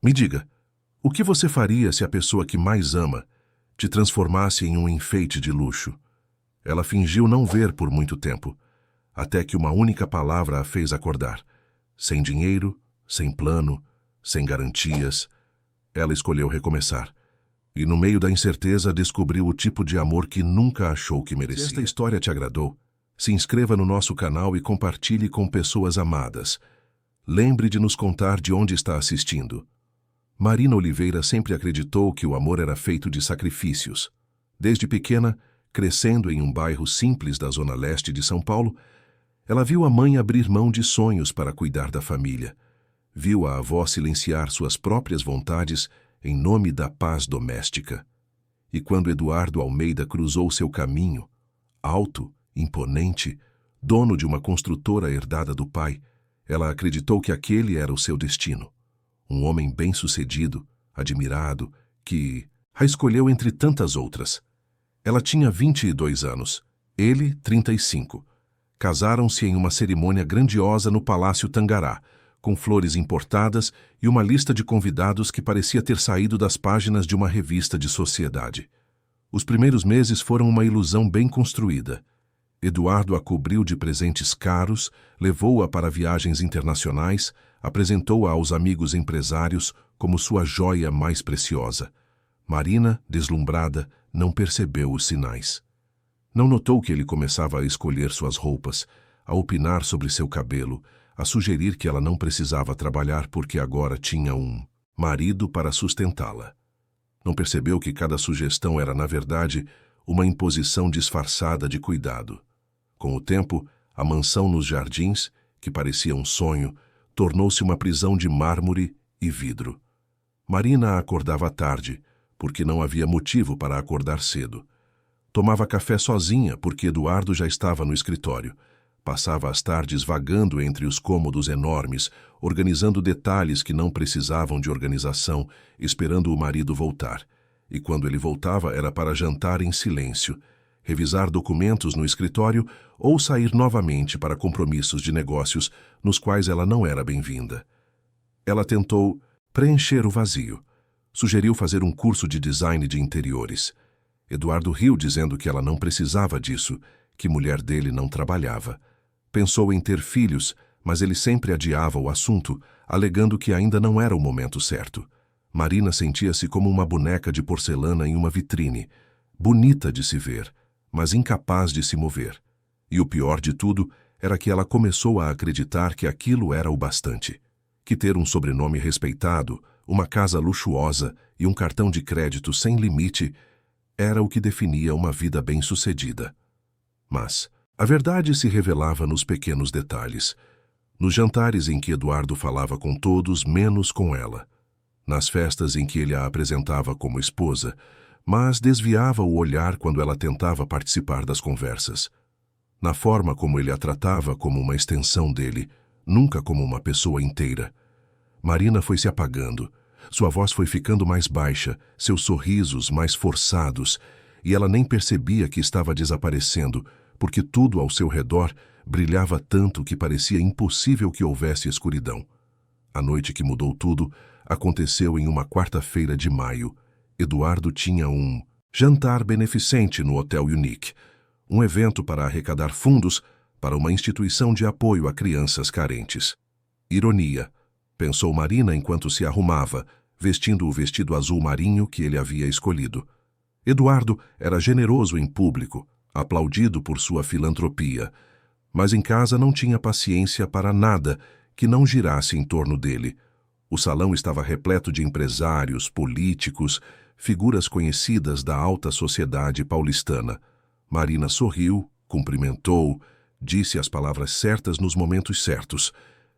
Me diga, o que você faria se a pessoa que mais ama te transformasse em um enfeite de luxo? Ela fingiu não ver por muito tempo, até que uma única palavra a fez acordar. Sem dinheiro, sem plano, sem garantias, ela escolheu recomeçar. E no meio da incerteza descobriu o tipo de amor que nunca achou que merecia. Se esta história te agradou, se inscreva no nosso canal e compartilhe com pessoas amadas. Lembre de nos contar de onde está assistindo. Marina Oliveira sempre acreditou que o amor era feito de sacrifícios. Desde pequena, crescendo em um bairro simples da zona leste de São Paulo, ela viu a mãe abrir mão de sonhos para cuidar da família. Viu a avó silenciar suas próprias vontades em nome da paz doméstica. E quando Eduardo Almeida cruzou seu caminho, alto, imponente, dono de uma construtora herdada do pai, ela acreditou que aquele era o seu destino. Um homem bem-sucedido, admirado, que a escolheu entre tantas outras. Ela tinha 22 anos, ele 35. Casaram-se em uma cerimônia grandiosa no Palácio Tangará, com flores importadas e uma lista de convidados que parecia ter saído das páginas de uma revista de sociedade. Os primeiros meses foram uma ilusão bem construída. Eduardo a cobriu de presentes caros, levou-a para viagens internacionais, apresentou-a aos amigos empresários como sua joia mais preciosa. Marina, deslumbrada, não percebeu os sinais. Não notou que ele começava a escolher suas roupas, a opinar sobre seu cabelo, a sugerir que ela não precisava trabalhar porque agora tinha um marido para sustentá-la. Não percebeu que cada sugestão era, na verdade, uma imposição disfarçada de cuidado. Com o tempo, a mansão nos jardins, que parecia um sonho, tornou-se uma prisão de mármore e vidro. Marina acordava tarde, porque não havia motivo para acordar cedo. Tomava café sozinha, porque Eduardo já estava no escritório. Passava as tardes vagando entre os cômodos enormes, organizando detalhes que não precisavam de organização, esperando o marido voltar. E quando ele voltava era para jantar em silêncio, revisar documentos no escritório ou sair novamente para compromissos de negócios nos quais ela não era bem-vinda. Ela tentou preencher o vazio. Sugeriu fazer um curso de design de interiores. Eduardo riu dizendo que ela não precisava disso, que mulher dele não trabalhava. Pensou em ter filhos, mas ele sempre adiava o assunto, alegando que ainda não era o momento certo. Marina sentia-se como uma boneca de porcelana em uma vitrine, bonita de se ver, mas incapaz de se mover. E o pior de tudo era que ela começou a acreditar que aquilo era o bastante. Que ter um sobrenome respeitado, uma casa luxuosa e um cartão de crédito sem limite era o que definia uma vida bem-sucedida. Mas a verdade se revelava nos pequenos detalhes, nos jantares em que Eduardo falava com todos, menos com ela, nas festas em que ele a apresentava como esposa, mas desviava o olhar quando ela tentava participar das conversas, na forma como ele a tratava como uma extensão dele, nunca como uma pessoa inteira. Marina foi se apagando, sua voz foi ficando mais baixa, seus sorrisos mais forçados, e ela nem percebia que estava desaparecendo, porque tudo ao seu redor brilhava tanto que parecia impossível que houvesse escuridão. A noite que mudou tudo aconteceu em uma quarta-feira de maio. Eduardo tinha um jantar beneficente no Hotel Unique, um evento para arrecadar fundos para uma instituição de apoio a crianças carentes. Ironia, pensou Marina enquanto se arrumava, vestindo o vestido azul marinho que ele havia escolhido. Eduardo era generoso em público, aplaudido por sua filantropia, mas em casa não tinha paciência para nada que não girasse em torno dele. O salão estava repleto de empresários, políticos, figuras conhecidas da alta sociedade paulistana. Marina sorriu, cumprimentou, disse as palavras certas nos momentos certos.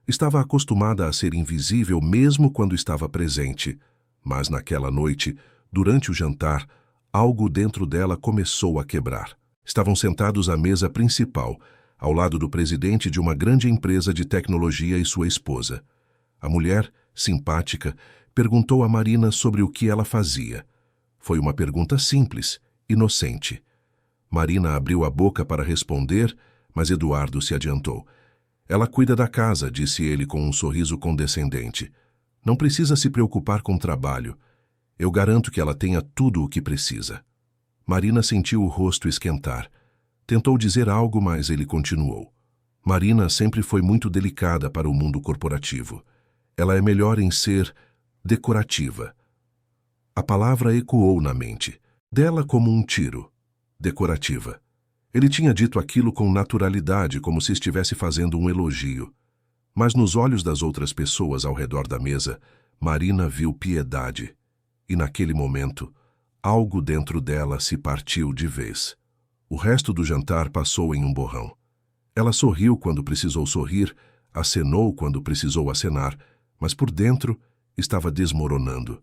Estava acostumada a ser invisível mesmo quando estava presente, mas naquela noite, durante o jantar, algo dentro dela começou a quebrar. Estavam sentados à mesa principal, ao lado do presidente de uma grande empresa de tecnologia e sua esposa. A mulher, simpática, perguntou a Marina sobre o que ela fazia. Foi uma pergunta simples, inocente. Marina abriu a boca para responder, mas Eduardo se adiantou. Ela cuida da casa, disse ele com um sorriso condescendente. Não precisa se preocupar com trabalho. Eu garanto que ela tenha tudo o que precisa. Marina sentiu o rosto esquentar. Tentou dizer algo, mas ele continuou. Marina sempre foi muito delicada para o mundo corporativo. Ela é melhor em ser decorativa. A palavra ecoou na mente, dela como um tiro. Decorativa. Ele tinha dito aquilo com naturalidade, como se estivesse fazendo um elogio. Mas nos olhos das outras pessoas ao redor da mesa, Marina viu piedade. E naquele momento, algo dentro dela se partiu de vez. O resto do jantar passou em um borrão. Ela sorriu quando precisou sorrir, acenou quando precisou acenar, mas por dentro estava desmoronando.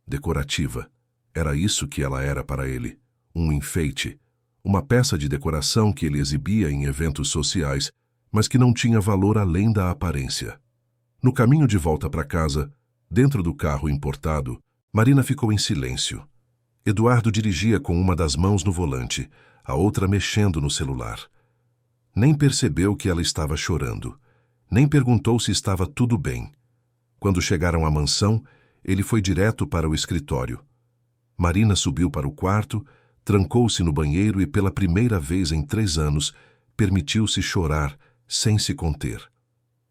Decorativa. Era isso que ela era para ele. Um enfeite. Uma peça de decoração que ele exibia em eventos sociais, mas que não tinha valor além da aparência. No caminho de volta para casa, dentro do carro importado, Marina ficou em silêncio. Eduardo dirigia com uma das mãos no volante, a outra mexendo no celular. Nem percebeu que ela estava chorando. Nem perguntou se estava tudo bem. Quando chegaram à mansão, ele foi direto para o escritório. Marina subiu para o quarto, trancou-se no banheiro e, pela primeira vez em 3 anos, permitiu-se chorar, sem se conter.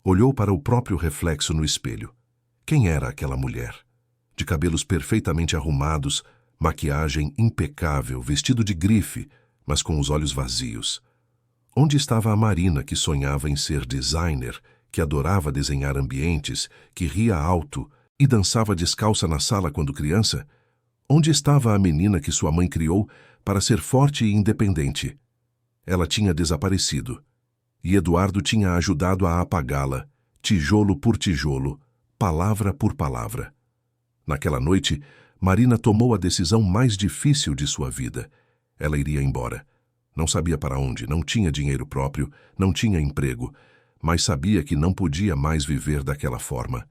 Olhou para o próprio reflexo no espelho. Quem era aquela mulher? De cabelos perfeitamente arrumados, maquiagem impecável, vestido de grife, mas com os olhos vazios. Onde estava a Marina que sonhava em ser designer, que adorava desenhar ambientes, que ria alto e dançava descalça na sala quando criança? Onde estava a menina que sua mãe criou para ser forte e independente? Ela tinha desaparecido. E Eduardo tinha ajudado a apagá-la, tijolo por tijolo, palavra por palavra. Naquela noite, Marina tomou a decisão mais difícil de sua vida. Ela iria embora. Não sabia para onde, não tinha dinheiro próprio, não tinha emprego, mas sabia que não podia mais viver daquela forma.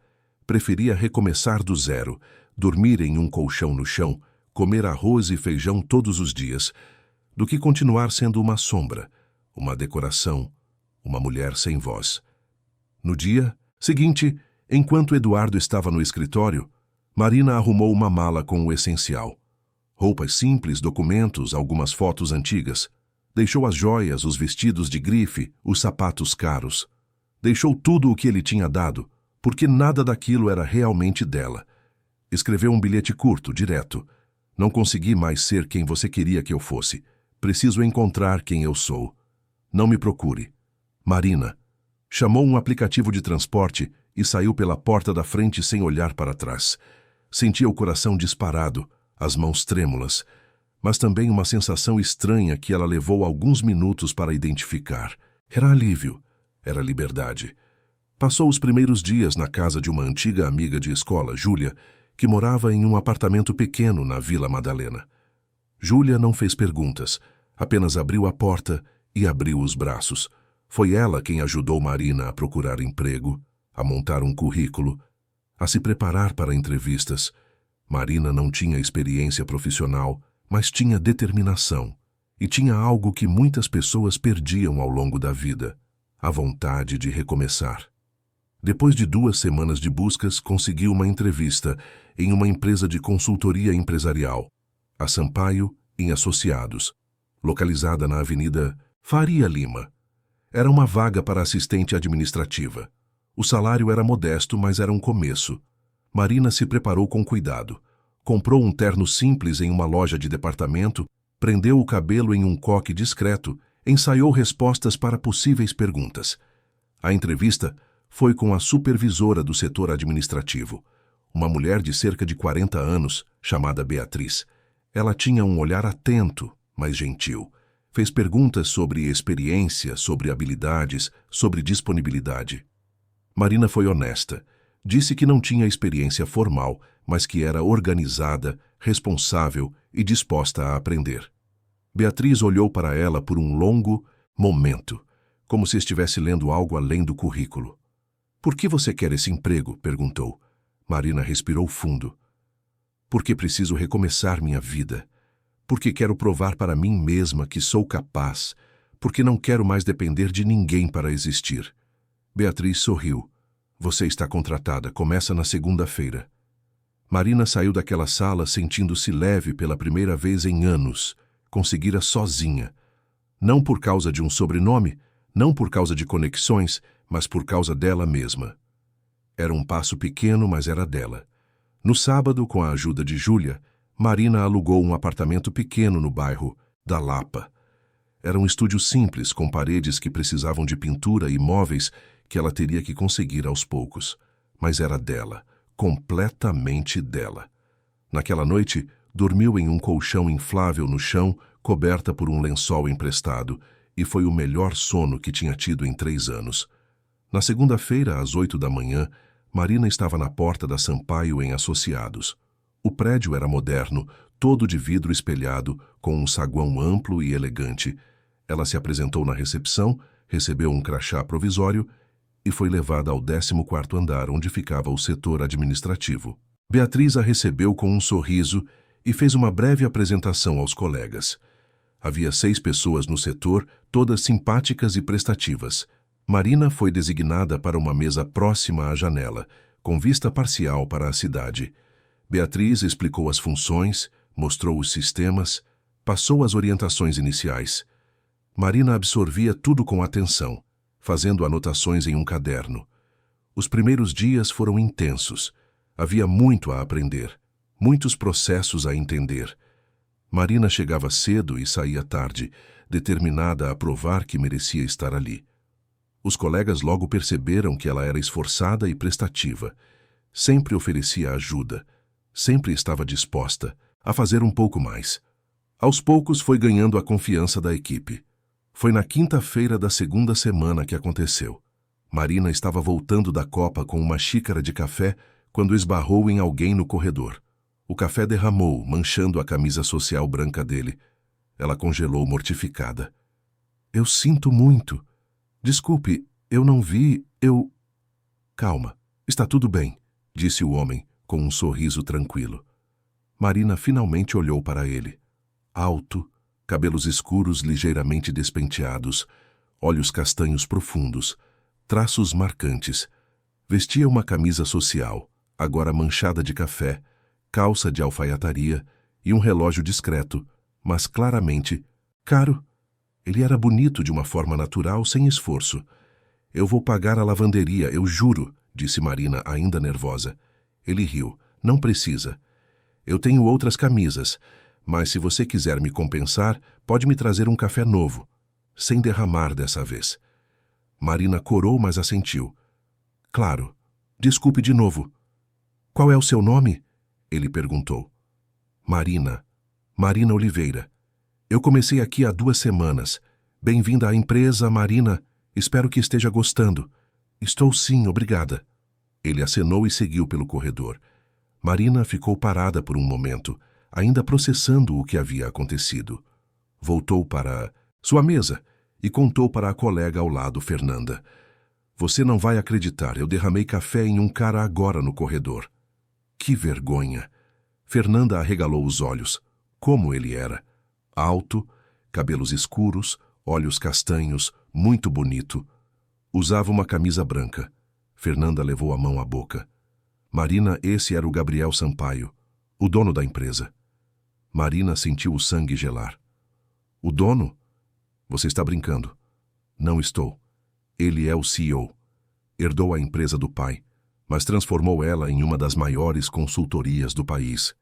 Preferia recomeçar do zero, dormir em um colchão no chão, comer arroz e feijão todos os dias, do que continuar sendo uma sombra, uma decoração, uma mulher sem voz. No dia seguinte, enquanto Eduardo estava no escritório, Marina arrumou uma mala com o essencial. Roupas simples, documentos, algumas fotos antigas. Deixou as joias, os vestidos de grife, os sapatos caros. Deixou tudo o que ele tinha dado, porque nada daquilo era realmente dela. Escreveu um bilhete curto, direto. Não consegui mais ser quem você queria que eu fosse. Preciso encontrar quem eu sou. Não me procure. Marina. Chamou um aplicativo de transporte e saiu pela porta da frente sem olhar para trás. Sentia o coração disparado, as mãos trêmulas, mas também uma sensação estranha que ela levou alguns minutos para identificar. Era alívio, era liberdade. Passou os primeiros dias na casa de uma antiga amiga de escola, Júlia, que morava em um apartamento pequeno na Vila Madalena. Júlia não fez perguntas, apenas abriu a porta e abriu os braços. Foi ela quem ajudou Marina a procurar emprego, a montar um currículo, a se preparar para entrevistas. Marina não tinha experiência profissional, mas tinha determinação. E tinha algo que muitas pessoas perdiam ao longo da vida: a vontade de recomeçar. Depois de 2 semanas de buscas, conseguiu uma entrevista em uma empresa de consultoria empresarial, a Sampaio em Associados, localizada na Avenida Faria Lima. Era uma vaga para assistente administrativa. O salário era modesto, mas era um começo. Marina se preparou com cuidado. Comprou um terno simples em uma loja de departamento, prendeu o cabelo em um coque discreto, ensaiou respostas para possíveis perguntas. A entrevista foi com a supervisora do setor administrativo, uma mulher de cerca de 40 anos, chamada Beatriz. Ela tinha um olhar atento, mas gentil. Fez perguntas sobre experiência, sobre habilidades, sobre disponibilidade. Marina foi honesta. Disse que não tinha experiência formal, mas que era organizada, responsável e disposta a aprender. Beatriz olhou para ela por um longo momento, como se estivesse lendo algo além do currículo. "Por que você quer esse emprego?" perguntou. Marina respirou fundo. "Porque preciso recomeçar minha vida. Porque quero provar para mim mesma que sou capaz. Porque não quero mais depender de ninguém para existir." Beatriz sorriu. Você está contratada, começa na segunda-feira. Marina saiu daquela sala sentindo-se leve pela primeira vez em anos. Conseguira sozinha. Não por causa de um sobrenome, não por causa de conexões, mas por causa dela mesma. Era um passo pequeno, mas era dela. No sábado, com a ajuda de Júlia, Marina alugou um apartamento pequeno no bairro da Lapa. Era um estúdio simples, com paredes que precisavam de pintura e móveis que ela teria que conseguir aos poucos. Mas era dela, completamente dela. Naquela noite, dormiu em um colchão inflável no chão, coberta por um lençol emprestado, e foi o melhor sono que tinha tido em 3 anos. Na segunda-feira, às 8 da manhã, Marina estava na porta da Sampaio em Associados. O prédio era moderno, todo de vidro espelhado, com um saguão amplo e elegante. Ela se apresentou na recepção, recebeu um crachá provisório e foi levada ao 14º andar, onde ficava o setor administrativo. Beatriz a recebeu com um sorriso e fez uma breve apresentação aos colegas. Havia 6 pessoas no setor, todas simpáticas e prestativas. Marina foi designada para uma mesa próxima à janela, com vista parcial para a cidade. Beatriz explicou as funções, mostrou os sistemas, passou as orientações iniciais. Marina absorvia tudo com atenção, fazendo anotações em um caderno. Os primeiros dias foram intensos. Havia muito a aprender, muitos processos a entender. Marina chegava cedo e saía tarde, determinada a provar que merecia estar ali. Os colegas logo perceberam que ela era esforçada e prestativa. Sempre oferecia ajuda, sempre estava disposta a fazer um pouco mais. Aos poucos foi ganhando a confiança da equipe. Foi na quinta-feira da segunda semana que aconteceu. Marina estava voltando da copa com uma xícara de café quando esbarrou em alguém no corredor. O café derramou, manchando a camisa social branca dele. Ela congelou mortificada. Eu sinto muito. Desculpe, eu não vi, eu... Calma, está tudo bem, disse o homem, com um sorriso tranquilo. Marina finalmente olhou para ele. Alto, cabelos escuros ligeiramente despenteados, olhos castanhos profundos, traços marcantes. Vestia uma camisa social, agora manchada de café, calça de alfaiataria e um relógio discreto, mas claramente caro. Ele era bonito de uma forma natural, sem esforço. Eu vou pagar a lavanderia, eu juro, disse Marina, ainda nervosa. Ele riu. Não precisa. Eu tenho outras camisas, mas se você quiser me compensar, pode me trazer um café novo, sem derramar dessa vez. Marina corou, mas assentiu. Claro. Desculpe de novo. Qual é o seu nome? Ele perguntou. Marina. Marina Oliveira. Eu comecei aqui há 2 semanas. Bem-vinda à empresa, Marina. Espero que esteja gostando. Estou sim, obrigada. Ele acenou e seguiu pelo corredor. Marina ficou parada por um momento, ainda processando o que havia acontecido. Voltou para sua mesa e contou para a colega ao lado, Fernanda. Você não vai acreditar, eu derramei café em um cara agora no corredor. Que vergonha! Fernanda arregalou os olhos. Como ele era! Alto, cabelos escuros, olhos castanhos, muito bonito. Usava uma camisa branca. Fernanda levou a mão à boca. Marina, esse era o Gabriel Sampaio, o dono da empresa. Marina sentiu o sangue gelar. O dono? Você está brincando. Não estou. Ele é o CEO. Herdou a empresa do pai, mas transformou ela em uma das maiores consultorias do país.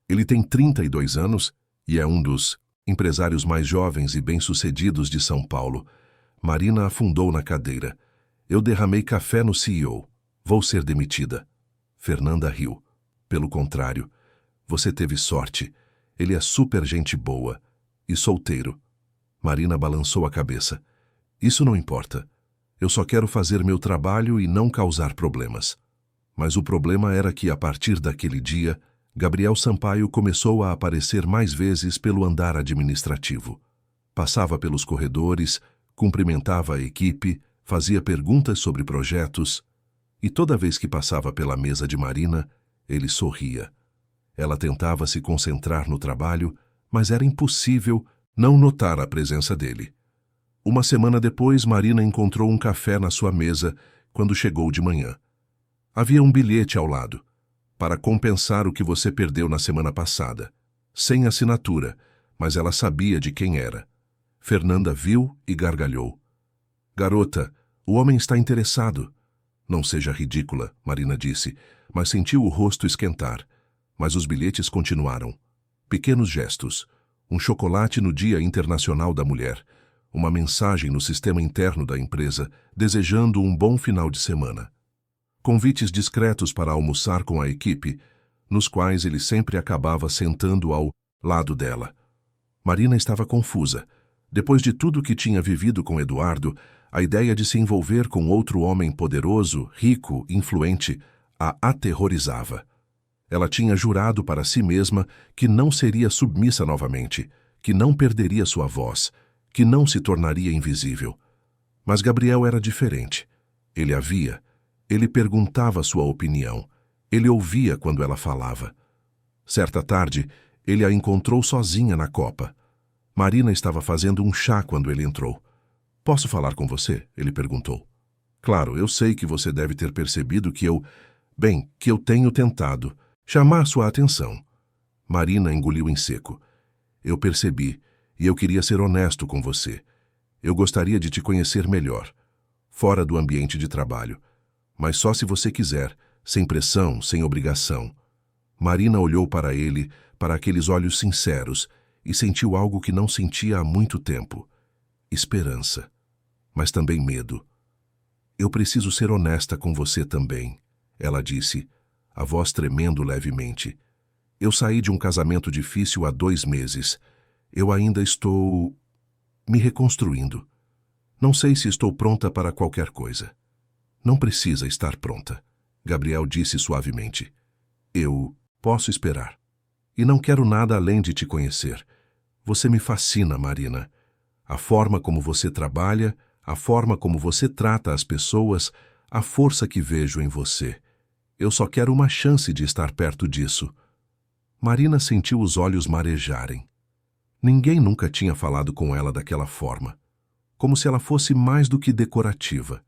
Ele tem 32 anos e é um dos empresários mais jovens e bem-sucedidos de São Paulo. Marina afundou na cadeira. Eu derramei café no CEO. Vou ser demitida. Fernanda riu. Pelo contrário, você teve sorte. Ele é super gente boa. E solteiro. Marina balançou a cabeça. Isso não importa. Eu só quero fazer meu trabalho e não causar problemas. Mas o problema era que, a partir daquele dia, Gabriel Sampaio começou a aparecer mais vezes pelo andar administrativo. Passava pelos corredores, cumprimentava a equipe, fazia perguntas sobre projetos, e toda vez que passava pela mesa de Marina, ele sorria. Ela tentava se concentrar no trabalho, mas era impossível não notar a presença dele. Uma semana depois, Marina encontrou um café na sua mesa quando chegou de manhã. Havia um bilhete ao lado, para compensar o que você perdeu na semana passada. Sem assinatura, mas ela sabia de quem era. Fernanda viu e gargalhou. Garota, o homem está interessado. Não seja ridícula, Marina disse, mas sentiu o rosto esquentar. Mas os bilhetes continuaram. Pequenos gestos. Um chocolate no Dia Internacional da Mulher. Uma mensagem no sistema interno da empresa, desejando um bom final de semana. Convites discretos para almoçar com a equipe, nos quais ele sempre acabava sentando ao lado dela. Marina estava confusa. Depois de tudo que tinha vivido com Eduardo, a ideia de se envolver com outro homem poderoso, rico, influente, a aterrorizava. Ela tinha jurado para si mesma que não seria submissa novamente, que não perderia sua voz, que não se tornaria invisível. Mas Gabriel era diferente. Ele a via. Ele perguntava sua opinião. Ele ouvia quando ela falava. Certa tarde, ele a encontrou sozinha na copa. Marina estava fazendo um chá quando ele entrou. "Posso falar com você?" ele perguntou. "Claro, eu sei que você deve ter percebido que que eu tenho tentado chamar sua atenção." Marina engoliu em seco. "Eu percebi, e eu queria ser honesto com você. Eu gostaria de te conhecer melhor, fora do ambiente de trabalho. Mas só se você quiser, sem pressão, sem obrigação." Marina olhou para ele, para aqueles olhos sinceros, e sentiu algo que não sentia há muito tempo. Esperança, mas também medo. "Eu preciso ser honesta com você também," ela disse, a voz tremendo levemente. "Eu saí de um casamento difícil há 2 meses. Eu ainda estou me reconstruindo. Não sei se estou pronta para qualquer coisa." "Não precisa estar pronta," Gabriel disse suavemente. "Eu posso esperar. E não quero nada além de te conhecer. Você me fascina, Marina. A forma como você trabalha, a forma como você trata as pessoas, a força que vejo em você. Eu só quero uma chance de estar perto disso." Marina sentiu os olhos marejarem. Ninguém nunca tinha falado com ela daquela forma. Como se ela fosse mais do que decorativa.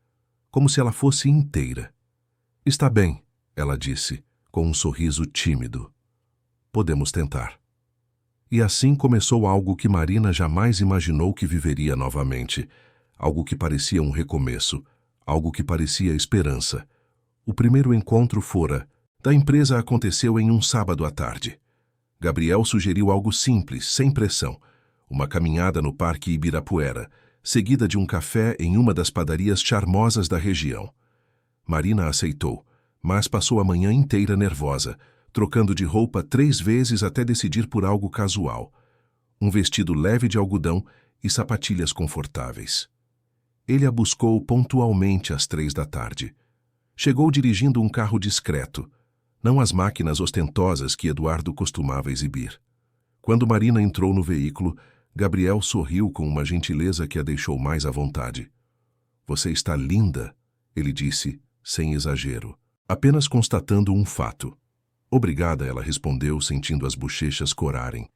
Como se ela fosse inteira. "Está bem," ela disse, com um sorriso tímido. "Podemos tentar." E assim começou algo que Marina jamais imaginou que viveria novamente. Algo que parecia um recomeço. Algo que parecia esperança. O primeiro encontro da empresa aconteceu em um sábado à tarde. Gabriel sugeriu algo simples, sem pressão. Uma caminhada no Parque Ibirapuera, seguida de um café em uma das padarias charmosas da região. Marina aceitou, mas passou a manhã inteira nervosa, trocando de roupa 3 vezes até decidir por algo casual. Um vestido leve de algodão e sapatilhas confortáveis. Ele a buscou pontualmente às 3 da tarde. Chegou dirigindo um carro discreto, não as máquinas ostentosas que Eduardo costumava exibir. Quando Marina entrou no veículo, Gabriel sorriu com uma gentileza que a deixou mais à vontade. "Você está linda," ele disse, sem exagero, apenas constatando um fato. "Obrigada," ela respondeu, sentindo as bochechas corarem.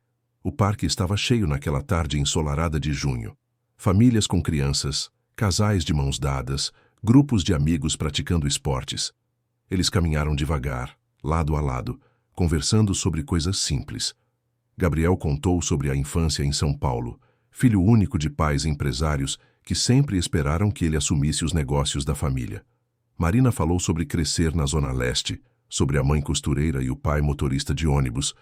O parque estava cheio naquela tarde ensolarada de junho. Famílias com crianças, casais de mãos dadas, grupos de amigos praticando esportes. Eles caminharam devagar, lado a lado, conversando sobre coisas simples. Gabriel contou sobre a infância em São Paulo, filho único de pais empresários que sempre esperaram que ele assumisse os negócios da família. Marina falou sobre crescer na Zona Leste, sobre a mãe costureira e o pai motorista de ônibus,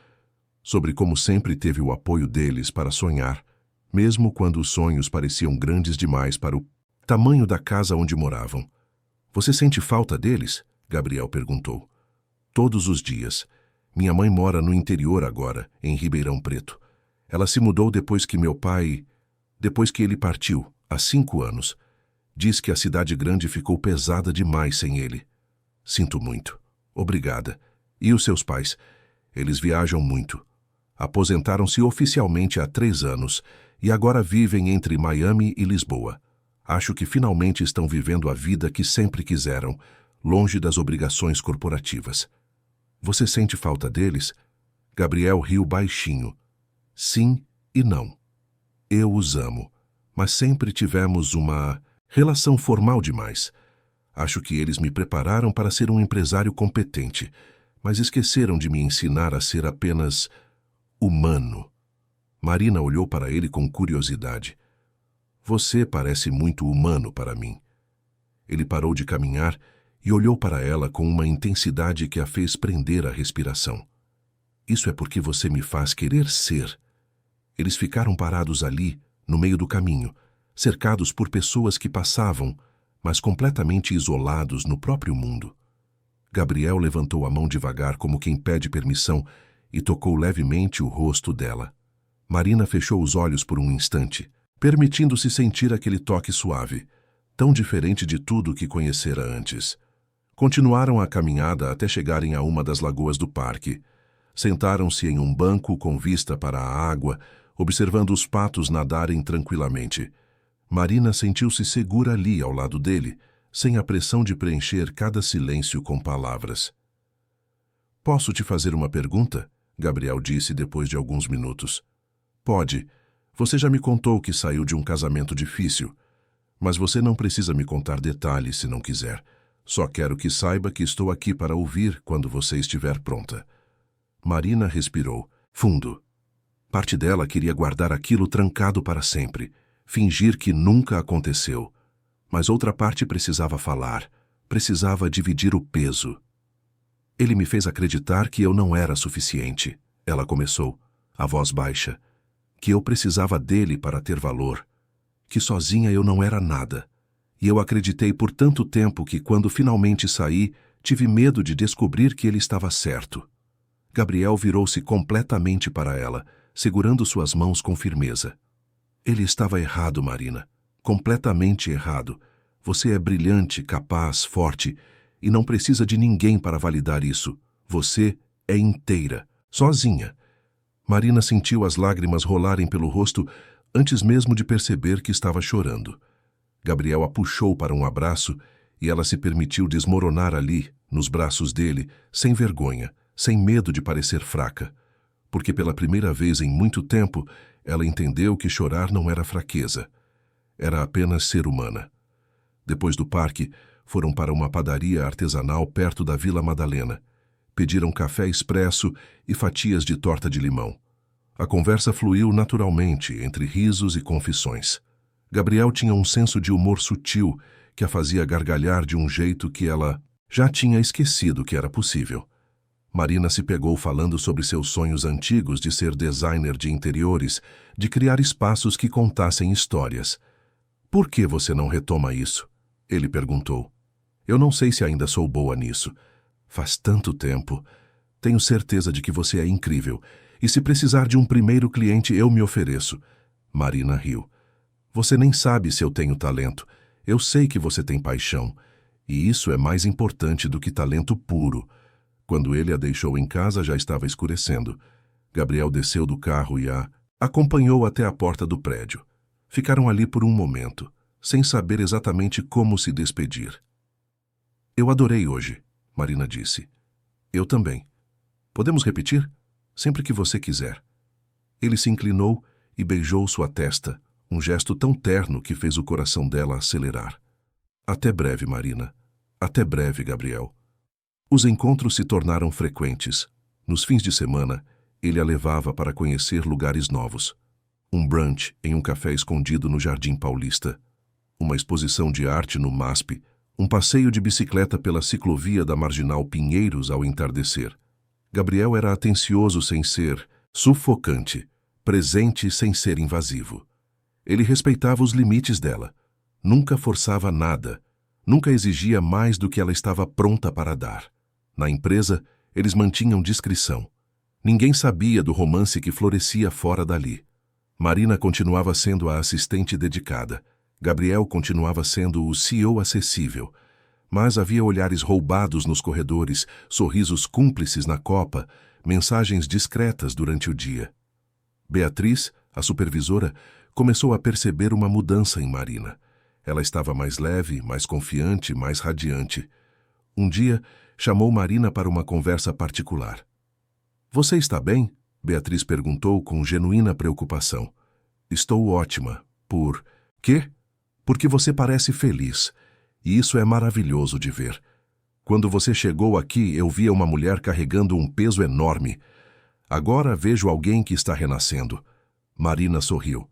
sobre como sempre teve o apoio deles para sonhar, mesmo quando os sonhos pareciam grandes demais para o tamanho da casa onde moravam. "Você sente falta deles?" Gabriel perguntou. "Todos os dias. Minha mãe mora no interior agora, em Ribeirão Preto. Ela se mudou depois que ele partiu, há 5 anos. Diz que a cidade grande ficou pesada demais sem ele." "Sinto muito. Obrigada. E os seus pais?" "Eles viajam muito. Aposentaram-se oficialmente há 3 anos e agora vivem entre Miami e Lisboa. Acho que finalmente estão vivendo a vida que sempre quiseram, longe das obrigações corporativas." "Você sente falta deles?" Gabriel riu baixinho. "Sim e não. Eu os amo, mas sempre tivemos uma relação formal demais. Acho que eles me prepararam para ser um empresário competente, mas esqueceram de me ensinar a ser apenas humano. Marina olhou para ele com curiosidade. Você parece muito humano para mim. Ele parou de caminhar e olhou para ela com uma intensidade que a fez prender a respiração. Isso é porque você me faz querer ser. Eles ficaram parados ali, no meio do caminho, cercados por pessoas que passavam, mas completamente isolados no próprio mundo. Gabriel levantou a mão devagar como quem pede permissão e tocou levemente o rosto dela. Marina fechou os olhos por um instante, permitindo-se sentir aquele toque suave, tão diferente de tudo que conhecera antes. Continuaram a caminhada até chegarem a uma das lagoas do parque. Sentaram-se em um banco com vista para a água, observando os patos nadarem tranquilamente. Marina sentiu-se segura ali ao lado dele, sem a pressão de preencher cada silêncio com palavras. "Posso te fazer uma pergunta?" Gabriel disse depois de alguns minutos. "Pode. Você já me contou que saiu de um casamento difícil, mas você não precisa me contar detalhes se não quiser. Só quero que saiba que estou aqui para ouvir quando você estiver pronta." Marina respirou fundo. Parte dela queria guardar aquilo trancado para sempre, fingir que nunca aconteceu. Mas outra parte precisava falar, precisava dividir o peso. "Ele me fez acreditar que eu não era suficiente", ela começou, a voz baixa. "Que eu precisava dele para ter valor. Que sozinha eu não era nada. E eu acreditei por tanto tempo que quando finalmente saí, tive medo de descobrir que ele estava certo." Gabriel virou-se completamente para ela, segurando suas mãos com firmeza. "Ele estava errado, Marina. Completamente errado. Você é brilhante, capaz, forte, e não precisa de ninguém para validar isso. Você é inteira, sozinha." Marina sentiu as lágrimas rolarem pelo rosto antes mesmo de perceber que estava chorando. Gabriel a puxou para um abraço e ela se permitiu desmoronar ali, nos braços dele, sem vergonha, sem medo de parecer fraca, porque pela primeira vez em muito tempo ela entendeu que chorar não era fraqueza, era apenas ser humana. Depois do parque, foram para uma padaria artesanal perto da Vila Madalena. Pediram café expresso e fatias de torta de limão. A conversa fluiu naturalmente, entre risos e confissões. Gabriel tinha um senso de humor sutil que a fazia gargalhar de um jeito que ela já tinha esquecido que era possível. Marina se pegou falando sobre seus sonhos antigos de ser designer de interiores, de criar espaços que contassem histórias. "Por que você não retoma isso?" ele perguntou. "Eu não sei se ainda sou boa nisso. Faz tanto tempo. Tenho certeza de que você é incrível, e se precisar de um primeiro cliente eu me ofereço." Marina riu. "Você nem sabe se eu tenho talento. Eu sei que você tem paixão, e isso é mais importante do que talento puro." Quando ele a deixou em casa, já estava escurecendo. Gabriel desceu do carro e a acompanhou até a porta do prédio. Ficaram ali por um momento, sem saber exatamente como se despedir. "Eu adorei hoje", Marina disse. "Eu também. Podemos repetir? Sempre que você quiser." Ele se inclinou e beijou sua testa, um gesto tão terno que fez o coração dela acelerar. "Até breve, Marina. Até breve, Gabriel." Os encontros se tornaram frequentes. Nos fins de semana, ele a levava para conhecer lugares novos. Um brunch em um café escondido no Jardim Paulista, uma exposição de arte no MASP, um passeio de bicicleta pela ciclovia da Marginal Pinheiros ao entardecer. Gabriel era atencioso sem ser sufocante, presente sem ser invasivo. Ele respeitava os limites dela, nunca forçava nada, nunca exigia mais do que ela estava pronta para dar. Na empresa, eles mantinham discrição. Ninguém sabia do romance que florescia fora dali. Marina continuava sendo a assistente dedicada. Gabriel continuava sendo o CEO acessível. Mas havia olhares roubados nos corredores, sorrisos cúmplices na copa, mensagens discretas durante o dia. Beatriz, a supervisora, começou a perceber uma mudança em Marina. Ela estava mais leve, mais confiante, mais radiante. Um dia, chamou Marina para uma conversa particular. "Você está bem?" Beatriz perguntou com genuína preocupação. "Estou ótima. Por quê?" "Porque você parece feliz. e isso é maravilhoso de ver. Quando você chegou aqui, eu via uma mulher carregando um peso enorme. Agora vejo alguém que está renascendo. Marina sorriu.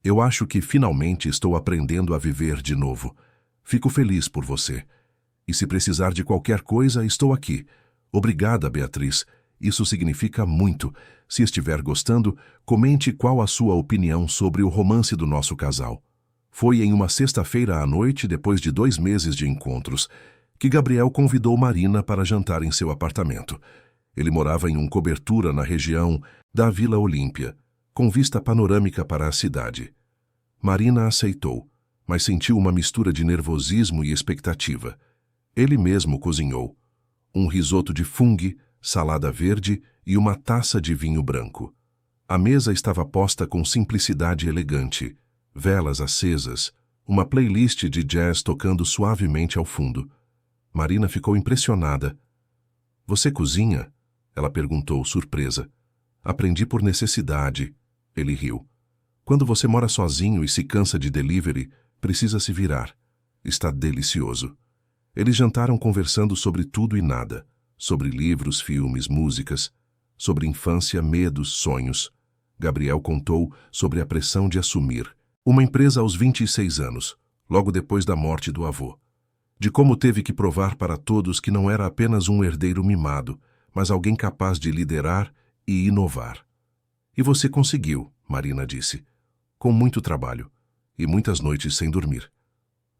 Eu acho que finalmente estou aprendendo a viver de novo. Fico feliz por você. E se precisar de qualquer coisa, estou aqui. Obrigada, Beatriz. Isso significa muito. Se estiver gostando, comente qual a sua opinião sobre o romance do nosso casal. Foi em uma sexta-feira à noite, depois de 2 meses de encontros, que Gabriel convidou Marina para jantar em seu apartamento. Ele morava em uma cobertura na região da Vila Olímpia, com vista panorâmica para a cidade. Marina aceitou, mas sentiu uma mistura de nervosismo e expectativa. Ele mesmo cozinhou um risoto de fungo, salada verde e uma taça de vinho branco. A mesa estava posta com simplicidade elegante, velas acesas, uma playlist de jazz tocando suavemente ao fundo. Marina ficou impressionada. Você cozinha? Ela perguntou, surpresa. Aprendi por necessidade. Ele riu. Quando você mora sozinho e se cansa de delivery, precisa se virar. Está delicioso. Eles jantaram conversando sobre tudo e nada. Sobre livros, filmes, músicas. Sobre infância, medos, sonhos. Gabriel contou sobre a pressão de assumir uma empresa aos 26 anos, logo depois da morte do avô. De como teve que provar para todos que não era apenas um herdeiro mimado, mas alguém capaz de liderar e inovar. E você conseguiu, Marina disse, com muito trabalho e muitas noites sem dormir.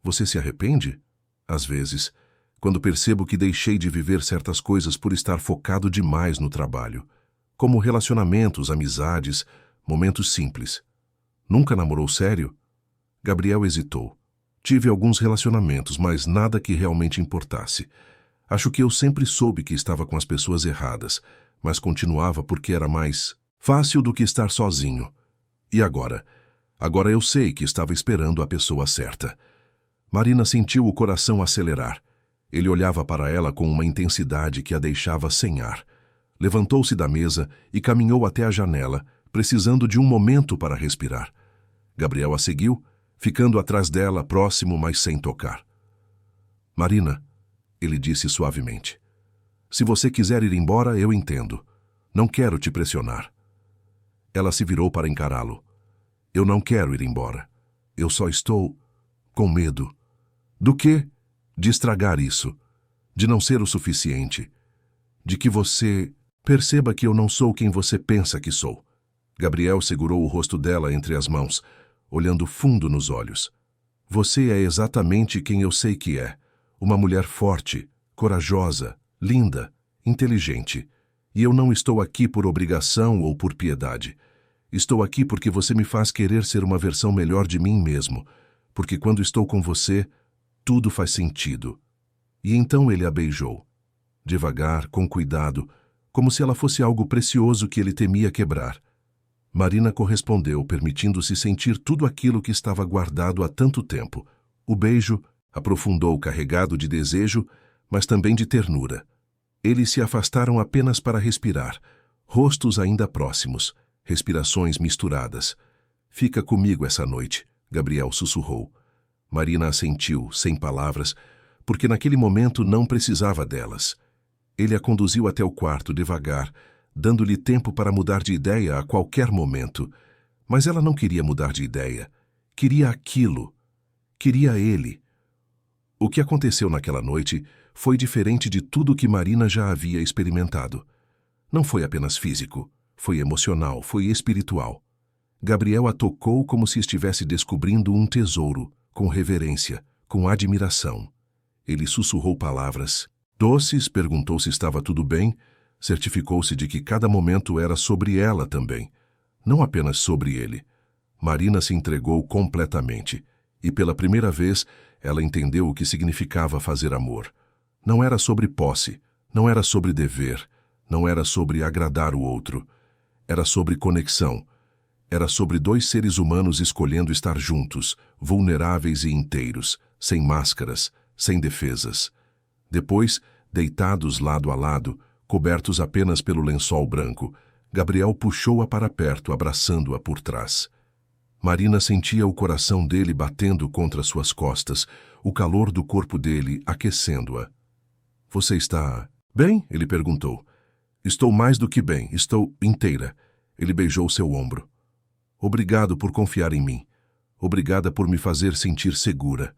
Você se arrepende? Às vezes, quando percebo que deixei de viver certas coisas por estar focado demais no trabalho, como relacionamentos, amizades, momentos simples. Nunca namorou sério? Gabriel hesitou. Tive alguns relacionamentos, mas nada que realmente importasse. Acho que eu sempre soube que estava com as pessoas erradas, mas continuava porque era mais fácil do que estar sozinho. E agora? Agora eu sei que estava esperando a pessoa certa. Marina sentiu o coração acelerar. Ele olhava para ela com uma intensidade que a deixava sem ar. Levantou-se da mesa e caminhou até a janela, precisando de um momento para respirar. Gabriel a seguiu, ficando atrás dela, próximo, mas sem tocar. Marina, ele disse suavemente, se você quiser ir embora, eu entendo. Não quero te pressionar. Ela se virou para encará-lo. Eu não quero ir embora. Eu só estou com medo. Do quê? De estragar isso. De não ser o suficiente. De que você perceba que eu não sou quem você pensa que sou. Gabriel segurou o rosto dela entre as mãos, olhando fundo nos olhos. Você é exatamente quem eu sei que é. Uma mulher forte, corajosa, linda, inteligente. E eu não estou aqui por obrigação ou por piedade. Estou aqui porque você me faz querer ser uma versão melhor de mim mesmo. Porque quando estou com você, tudo faz sentido. E então ele a beijou. Devagar, com cuidado, como se ela fosse algo precioso que ele temia quebrar. Marina correspondeu, permitindo-se sentir tudo aquilo que estava guardado há tanto tempo. O beijo aprofundou, carregado de desejo, mas também de ternura. Eles se afastaram apenas para respirar, rostos ainda próximos, respirações misturadas. Fica comigo essa noite, Gabriel sussurrou. Marina assentiu, sem palavras, porque naquele momento não precisava delas. Ele a conduziu até o quarto devagar, dando-lhe tempo para mudar de ideia a qualquer momento. Mas ela não queria mudar de ideia. Queria aquilo. Queria ele. O que aconteceu naquela noite foi diferente de tudo que Marina já havia experimentado. Não foi apenas físico, foi emocional, foi espiritual. Gabriel a tocou como se estivesse descobrindo um tesouro, com reverência, com admiração. Ele sussurrou palavras doces, perguntou se estava tudo bem, certificou-se de que cada momento era sobre ela também, não apenas sobre ele. Marina se entregou completamente, e pela primeira vez ela entendeu o que significava fazer amor. Não era sobre posse, não era sobre dever, não era sobre agradar o outro. Era sobre conexão. Era sobre 2 seres humanos escolhendo estar juntos, vulneráveis e inteiros, sem máscaras, sem defesas. Depois, deitados lado a lado, cobertos apenas pelo lençol branco, Gabriel puxou-a para perto, abraçando-a por trás. Marina sentia o coração dele batendo contra suas costas, o calor do corpo dele aquecendo-a. Você está bem? Ele perguntou. Estou mais do que bem, estou inteira. Ele beijou seu ombro. Obrigado por confiar em mim. Obrigada por me fazer sentir segura.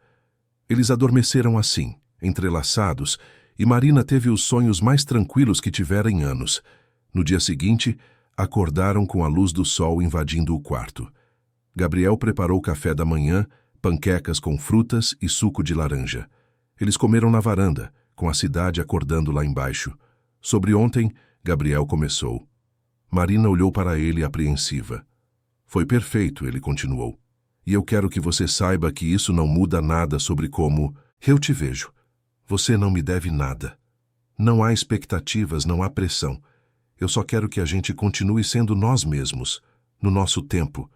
Eles adormeceram assim, entrelaçados, e Marina teve os sonhos mais tranquilos que tivera em anos. No dia seguinte, acordaram com a luz do sol invadindo o quarto. Gabriel preparou café da manhã, panquecas com frutas e suco de laranja. Eles comeram na varanda, com a cidade acordando lá embaixo. Sobre ontem, Gabriel começou. Marina olhou para ele apreensiva. Foi perfeito, ele continuou. E eu quero que você saiba que isso não muda nada sobre como eu te vejo. Você não me deve nada. Não há expectativas, não há pressão. Eu só quero que a gente continue sendo nós mesmos, no nosso tempo.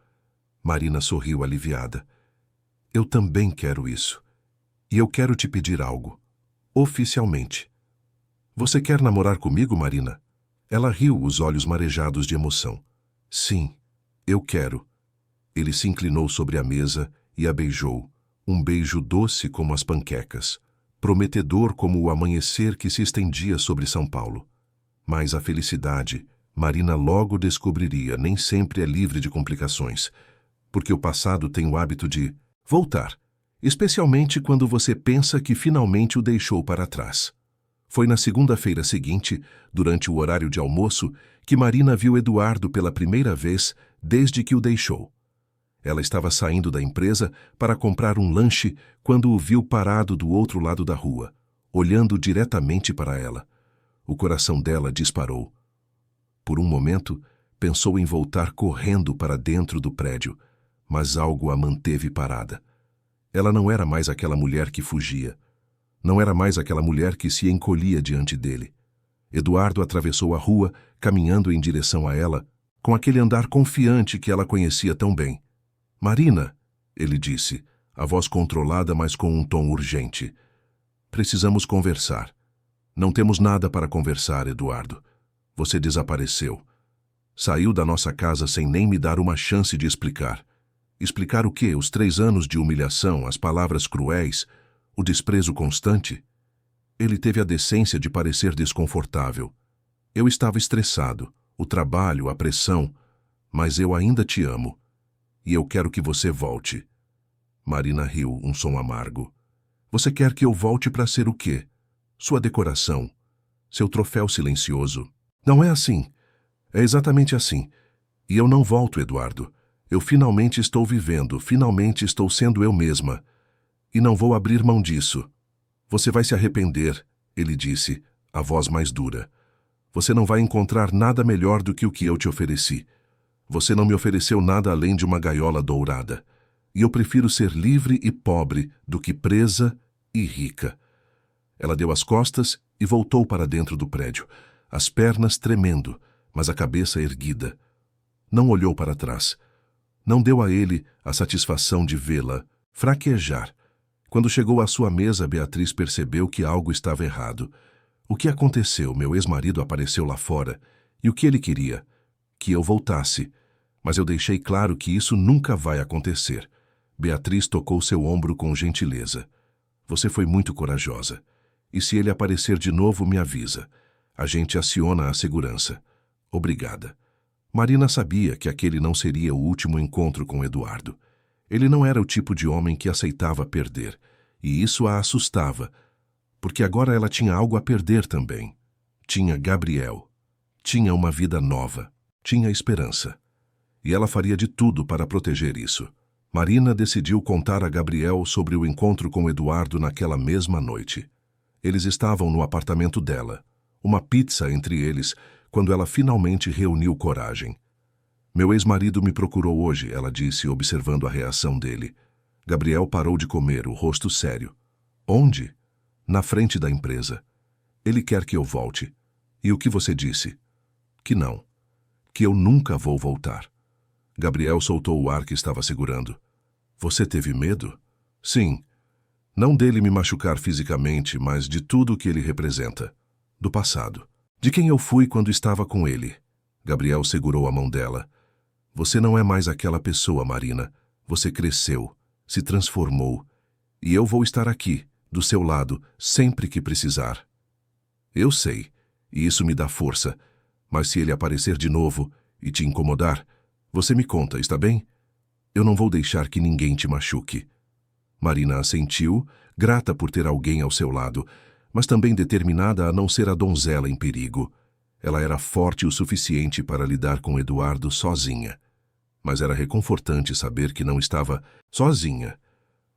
Marina sorriu aliviada. Eu também quero isso. E eu quero te pedir algo. Oficialmente. Você quer namorar comigo, Marina? Ela riu, os olhos marejados de emoção. Sim, eu quero. Ele se inclinou sobre a mesa e a beijou. Um beijo doce como as panquecas, prometedor como o amanhecer que se estendia sobre São Paulo. Mas a felicidade, Marina logo descobriria, nem sempre é livre de complicações, porque o passado tem o hábito de voltar, especialmente quando você pensa que finalmente o deixou para trás. Foi na segunda-feira seguinte, durante o horário de almoço, que Marina viu Eduardo pela primeira vez desde que o deixou. Ela estava saindo da empresa para comprar um lanche quando o viu parado do outro lado da rua, olhando diretamente para ela. O coração dela disparou. Por um momento, pensou em voltar correndo para dentro do prédio, mas algo a manteve parada. Ela não era mais aquela mulher que fugia. Não era mais aquela mulher que se encolhia diante dele. Eduardo atravessou a rua, caminhando em direção a ela, com aquele andar confiante que ela conhecia tão bem. Marina, ele disse, a voz controlada, mas com um tom urgente. Precisamos conversar. Não temos nada para conversar, Eduardo. Você desapareceu. Saiu da nossa casa sem nem me dar uma chance de explicar. Explicar o quê? Os 3 anos de humilhação, as palavras cruéis, o desprezo constante? Ele teve a decência de parecer desconfortável. Eu estava estressado, o trabalho, a pressão, mas eu ainda te amo. E eu quero que você volte. Marina riu, um som amargo. Você quer que eu volte para ser o quê? Sua decoração, seu troféu silencioso. Não é assim. É exatamente assim. E eu não volto, Eduardo. Eu finalmente estou vivendo, finalmente estou sendo eu mesma. E não vou abrir mão disso. Você vai se arrepender, ele disse, a voz mais dura. Você não vai encontrar nada melhor do que o que eu te ofereci. Você não me ofereceu nada além de uma gaiola dourada. E eu prefiro ser livre e pobre do que presa e rica. Ela deu as costas e voltou para dentro do prédio, as pernas tremendo, mas a cabeça erguida. Não olhou para trás. Não deu a ele a satisfação de vê-la fraquejar. Quando chegou à sua mesa, Beatriz percebeu que algo estava errado. O que aconteceu? Meu ex-marido apareceu lá fora. E o que ele queria? Que eu voltasse. Mas eu deixei claro que isso nunca vai acontecer. Beatriz tocou seu ombro com gentileza. Você foi muito corajosa. E se ele aparecer de novo, me avisa. A gente aciona a segurança. Obrigada. Marina sabia que aquele não seria o último encontro com Eduardo. Ele não era o tipo de homem que aceitava perder, e isso a assustava, porque agora ela tinha algo a perder também. Tinha Gabriel. Tinha uma vida nova. Tinha esperança. E ela faria de tudo para proteger isso. Marina decidiu contar a Gabriel sobre o encontro com Eduardo naquela mesma noite. Eles estavam no apartamento dela, uma pizza entre eles, quando ela finalmente reuniu coragem. Meu ex-marido me procurou hoje, ela disse, observando a reação dele. Gabriel parou de comer, o rosto sério. Onde? Na frente da empresa. Ele quer que eu volte. E o que você disse? Que não. Que eu nunca vou voltar. Gabriel soltou o ar que estava segurando. Você teve medo? Sim. Não dele me machucar fisicamente, mas de tudo o que ele representa. Do passado. De quem eu fui quando estava com ele. Gabriel segurou a mão dela. Você não é mais aquela pessoa, Marina. Você cresceu, se transformou. E eu vou estar aqui, do seu lado, sempre que precisar. Eu sei, e isso me dá força. Mas se ele aparecer de novo e te incomodar, você me conta, está bem? Eu não vou deixar que ninguém te machuque. Marina assentiu, grata por ter alguém ao seu lado, mas também determinada a não ser a donzela em perigo. Ela era forte o suficiente para lidar com Eduardo sozinha. Mas era reconfortante saber que não estava sozinha.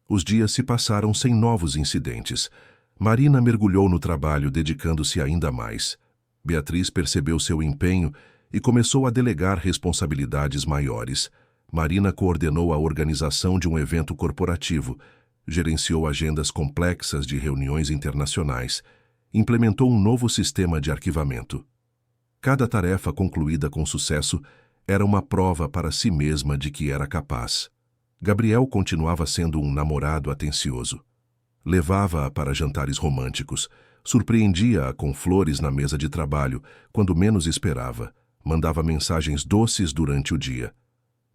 Os dias se passaram sem novos incidentes. Marina mergulhou no trabalho, dedicando-se ainda mais. Beatriz percebeu seu empenho e começou a delegar responsabilidades maiores. Marina coordenou a organização de um evento corporativo, gerenciou agendas complexas de reuniões internacionais, implementou um novo sistema de arquivamento. Cada tarefa concluída com sucesso era uma prova para si mesma de que era capaz. Gabriel continuava sendo um namorado atencioso. Levava-a para jantares românticos, surpreendia-a com flores na mesa de trabalho, quando menos esperava, mandava mensagens doces durante o dia.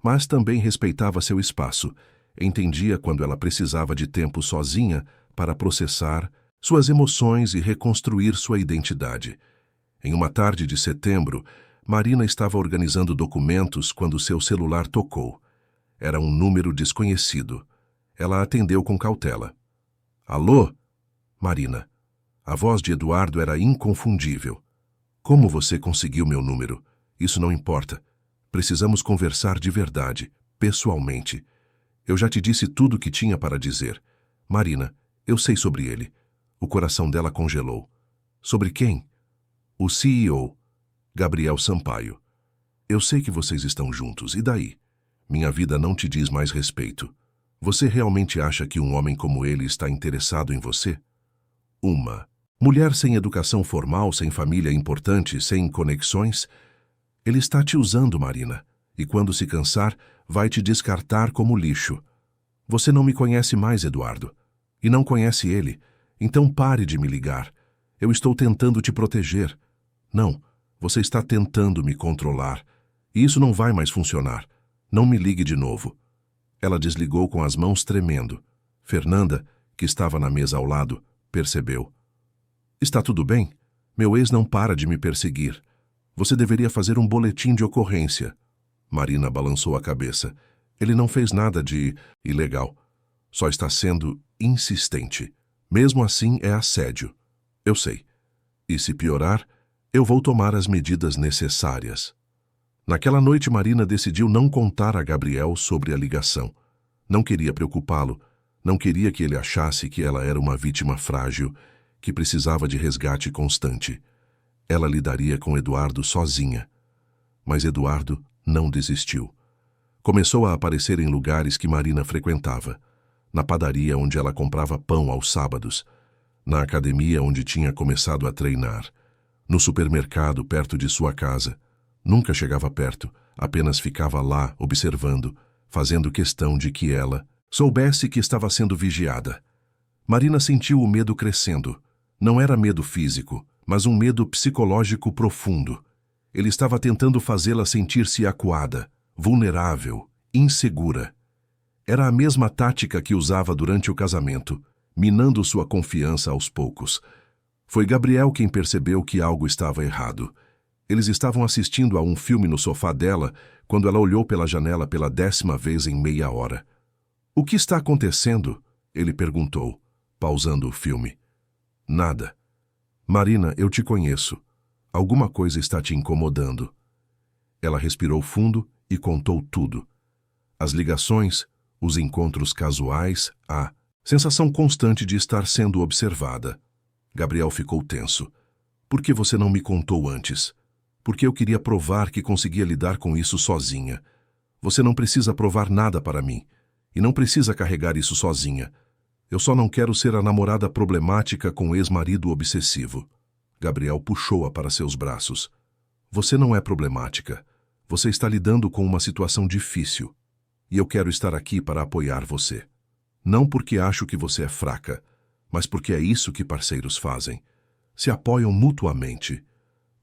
Mas também respeitava seu espaço, entendia quando ela precisava de tempo sozinha para processar suas emoções e reconstruir sua identidade. Em uma tarde de setembro, Marina estava organizando documentos quando seu celular tocou. Era um número desconhecido. Ela atendeu com cautela. Alô? Marina. A voz de Eduardo era inconfundível. Como você conseguiu meu número? Isso não importa. Precisamos conversar de verdade, pessoalmente. Eu já te disse tudo o que tinha para dizer. Marina, eu sei sobre ele. O coração dela congelou. Sobre quem? O CEO, Gabriel Sampaio. Eu sei que vocês estão juntos, e daí? Minha vida não te diz mais respeito. Você realmente acha que um homem como ele está interessado em você? Uma mulher sem educação formal, sem família importante, sem conexões? Ele está te usando, Marina, e quando se cansar, vai te descartar como lixo. Você não me conhece mais, Eduardo, e não conhece ele, então pare de me ligar. Eu estou tentando te proteger. Não, você está tentando me controlar, e isso não vai mais funcionar. Não me ligue de novo. Ela desligou com as mãos tremendo. Fernanda, que estava na mesa ao lado, percebeu. Está tudo bem? Meu ex não para de me perseguir. Você deveria fazer um boletim de ocorrência. Marina balançou a cabeça. Ele não fez nada de ilegal. Só está sendo insistente. Mesmo assim, é assédio. Eu sei. E se piorar, eu vou tomar as medidas necessárias. Naquela noite, Marina decidiu não contar a Gabriel sobre a ligação. Não queria preocupá-lo. Não queria que ele achasse que ela era uma vítima frágil, que precisava de resgate constante. Ela lidaria com Eduardo sozinha. Mas Eduardo não desistiu. Começou a aparecer em lugares que Marina frequentava. Na padaria onde ela comprava pão aos sábados. Na academia onde tinha começado a treinar. No supermercado perto de sua casa. Nunca chegava perto, apenas ficava lá observando, fazendo questão de que ela soubesse que estava sendo vigiada. Marina sentiu o medo crescendo. Não era medo físico, mas um medo psicológico profundo. Ele estava tentando fazê-la sentir-se acuada, vulnerável, insegura. Era a mesma tática que usava durante o casamento, minando sua confiança aos poucos. Foi Gabriel quem percebeu que algo estava errado. Eles estavam assistindo a um filme no sofá dela quando ela olhou pela janela pela 10ª vez em meia hora. O que está acontecendo? Ele perguntou, pausando o filme. Nada. Marina, eu te conheço. Alguma coisa está te incomodando. Ela respirou fundo e contou tudo. As ligações, os encontros casuais, a sensação constante de estar sendo observada. Gabriel ficou tenso. Por que você não me contou antes? Porque eu queria provar que conseguia lidar com isso sozinha. Você não precisa provar nada para mim. E não precisa carregar isso sozinha. Eu só não quero ser a namorada problemática com o ex-marido obsessivo. Gabriel puxou-a para seus braços. Você não é problemática. Você está lidando com uma situação difícil. E eu quero estar aqui para apoiar você. Não porque acho que você é fraca, mas porque é isso que parceiros fazem. Se apoiam mutuamente.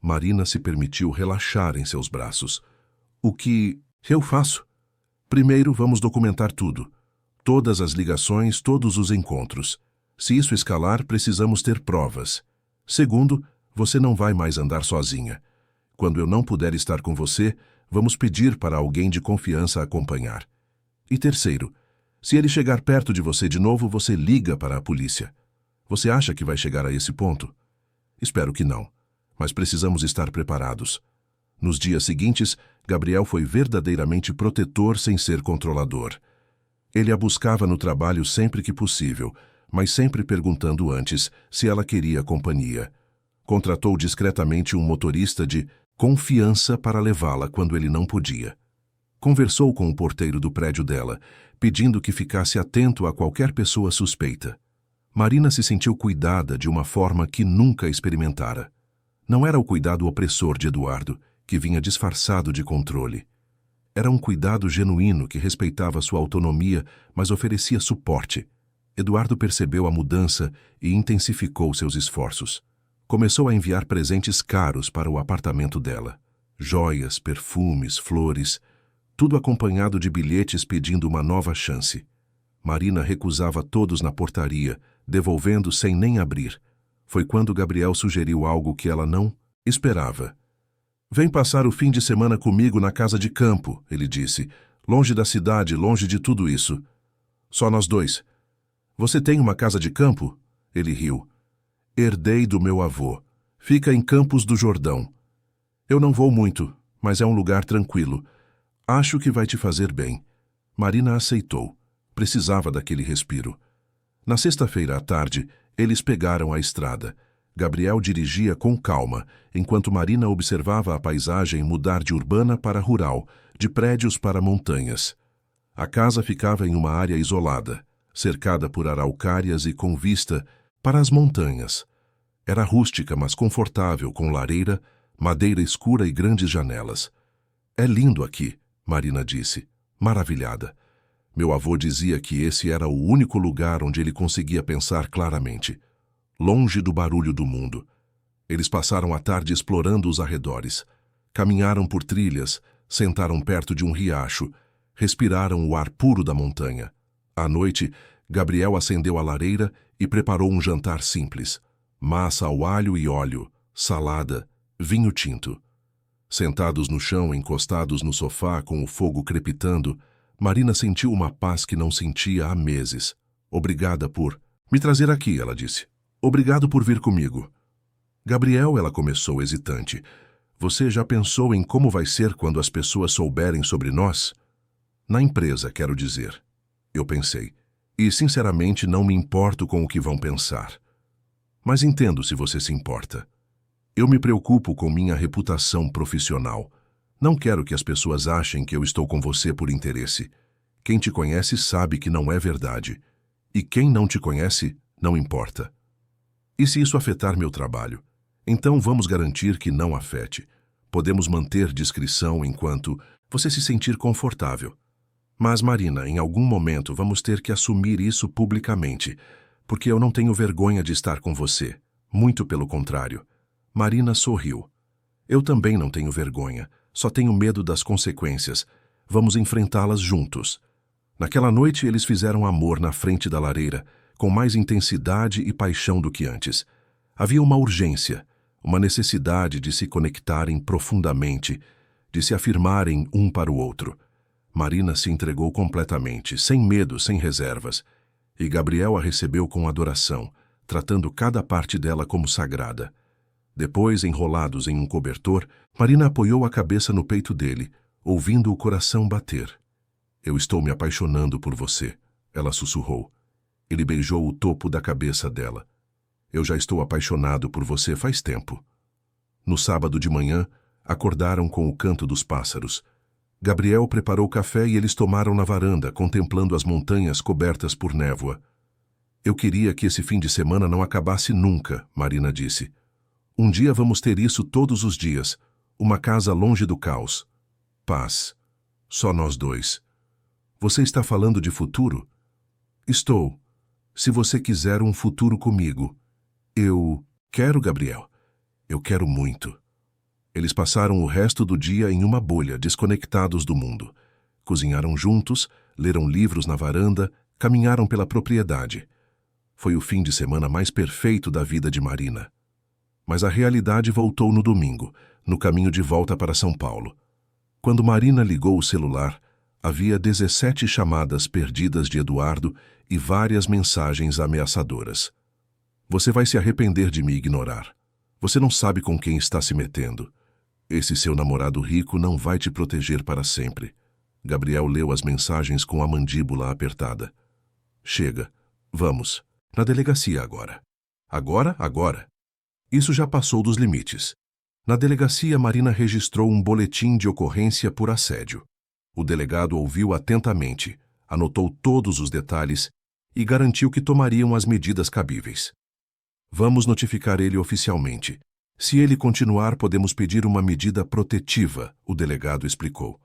Marina se permitiu relaxar em seus braços. O que Eu faço. Primeiro, vamos documentar tudo. Todas as ligações, todos os encontros. Se isso escalar, precisamos ter provas. Segundo, você não vai mais andar sozinha. Quando eu não puder estar com você, vamos pedir para alguém de confiança acompanhar. E terceiro, se ele chegar perto de você de novo, você liga para a polícia. Você acha que vai chegar a esse ponto? Espero que não, mas precisamos estar preparados. Nos dias seguintes, Gabriel foi verdadeiramente protetor sem ser controlador. Ele a buscava no trabalho sempre que possível, mas sempre perguntando antes se ela queria companhia. Contratou discretamente um motorista de confiança para levá-la quando ele não podia. Conversou com o porteiro do prédio dela, pedindo que ficasse atento a qualquer pessoa suspeita. Marina se sentiu cuidada de uma forma que nunca experimentara. Não era o cuidado opressor de Eduardo, que vinha disfarçado de controle. Era um cuidado genuíno que respeitava sua autonomia, mas oferecia suporte. Eduardo percebeu a mudança e intensificou seus esforços. Começou a enviar presentes caros para o apartamento dela. Joias, perfumes, flores, tudo acompanhado de bilhetes pedindo uma nova chance. Marina recusava todos na portaria, devolvendo sem nem abrir. Foi quando Gabriel sugeriu algo que ela não esperava. Vem passar o fim de semana comigo na casa de campo, ele disse. Longe da cidade, longe de tudo isso. Só nós dois. Você tem uma casa de campo? Ele riu. Herdei do meu avô. Fica em Campos do Jordão. Eu não vou muito, mas é um lugar tranquilo. Acho que vai te fazer bem. Marina aceitou. Precisava daquele respiro. Na sexta-feira à tarde, eles pegaram a estrada. Gabriel dirigia com calma, enquanto Marina observava a paisagem mudar de urbana para rural, de prédios para montanhas. A casa ficava em uma área isolada, cercada por araucárias e com vista para as montanhas. Era rústica, mas confortável, com lareira, madeira escura e grandes janelas. É lindo aqui, Marina disse, maravilhada. Meu avô dizia que esse era o único lugar onde ele conseguia pensar claramente, longe do barulho do mundo. Eles passaram a tarde explorando os arredores. Caminharam por trilhas, sentaram perto de um riacho, respiraram o ar puro da montanha. À noite, Gabriel acendeu a lareira e preparou um jantar simples. Massa ao alho e óleo, salada, vinho tinto. Sentados no chão, encostados no sofá com o fogo crepitando, Marina sentiu uma paz que não sentia há meses. Obrigada por me trazer aqui, ela disse. Obrigado por vir comigo. Gabriel, ela começou hesitante. Você já pensou em como vai ser quando as pessoas souberem sobre nós? Na empresa, quero dizer. Eu pensei. E, sinceramente, não me importo com o que vão pensar. Mas entendo se você se importa. Eu me preocupo com minha reputação profissional. Não quero que as pessoas achem que eu estou com você por interesse. Quem te conhece sabe que não é verdade. E quem não te conhece, não importa. E se isso afetar meu trabalho? Então vamos garantir que não afete. Podemos manter discrição enquanto você se sentir confortável. Mas, Marina, em algum momento vamos ter que assumir isso publicamente, porque eu não tenho vergonha de estar com você. Muito pelo contrário. Marina sorriu. Eu também não tenho vergonha. Só tenho medo das consequências. Vamos enfrentá-las juntos. Naquela noite eles fizeram amor na frente da lareira, com mais intensidade e paixão do que antes. Havia uma urgência, uma necessidade de se conectarem profundamente, de se afirmarem um para o outro. Marina se entregou completamente, sem medo, sem reservas. E Gabriel a recebeu com adoração, tratando cada parte dela como sagrada. Depois, enrolados em um cobertor, Marina apoiou a cabeça no peito dele, ouvindo o coração bater. Eu estou me apaixonando por você, ela sussurrou. Ele beijou o topo da cabeça dela. Eu já estou apaixonado por você faz tempo. No sábado de manhã, acordaram com o canto dos pássaros. Gabriel preparou café e eles tomaram na varanda, contemplando as montanhas cobertas por névoa. Eu queria que esse fim de semana não acabasse nunca, Marina disse. Um dia vamos ter isso todos os dias. Uma casa longe do caos. Paz. Só nós dois. Você está falando de futuro? Estou. Se você quiser um futuro comigo. Eu quero, Gabriel. Eu quero muito. Eles passaram o resto do dia em uma bolha, desconectados do mundo. Cozinharam juntos, leram livros na varanda, caminharam pela propriedade. Foi o fim de semana mais perfeito da vida de Marina. Mas a realidade voltou no domingo, no caminho de volta para São Paulo. Quando Marina ligou o celular, havia 17 chamadas perdidas de Eduardo e várias mensagens ameaçadoras. Você vai se arrepender de me ignorar. Você não sabe com quem está se metendo. Esse seu namorado rico não vai te proteger para sempre. Gabriel leu as mensagens com a mandíbula apertada. Chega. Vamos. Na delegacia agora. Agora. Isso já passou dos limites. Na delegacia, Marina registrou um boletim de ocorrência por assédio. O delegado ouviu atentamente, anotou todos os detalhes e garantiu que tomariam as medidas cabíveis. Vamos notificar ele oficialmente. Se ele continuar, podemos pedir uma medida protetiva, o delegado explicou.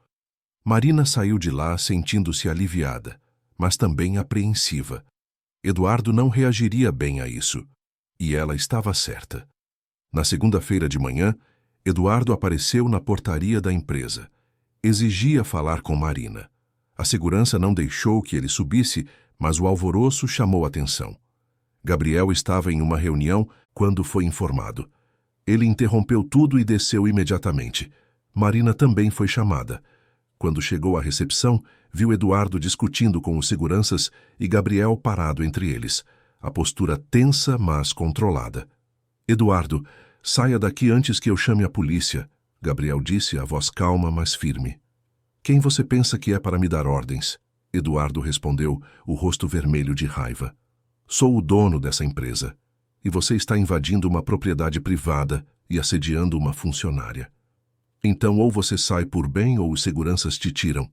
Marina saiu de lá sentindo-se aliviada, mas também apreensiva. Eduardo não reagiria bem a isso, e ela estava certa. Na segunda-feira de manhã, Eduardo apareceu na portaria da empresa. Exigia falar com Marina. A segurança não deixou que ele subisse, mas o alvoroço chamou atenção. Gabriel estava em uma reunião quando foi informado. Ele interrompeu tudo e desceu imediatamente. Marina também foi chamada. Quando chegou à recepção, viu Eduardo discutindo com os seguranças e Gabriel parado entre eles, a postura tensa, mas controlada. Eduardo, saia daqui antes que eu chame a polícia, Gabriel disse, a voz calma, mas firme. Quem você pensa que é para me dar ordens? Eduardo respondeu, o rosto vermelho de raiva. Sou o dono dessa empresa, e você está invadindo uma propriedade privada e assediando uma funcionária. Então ou você sai por bem ou os seguranças te tiram.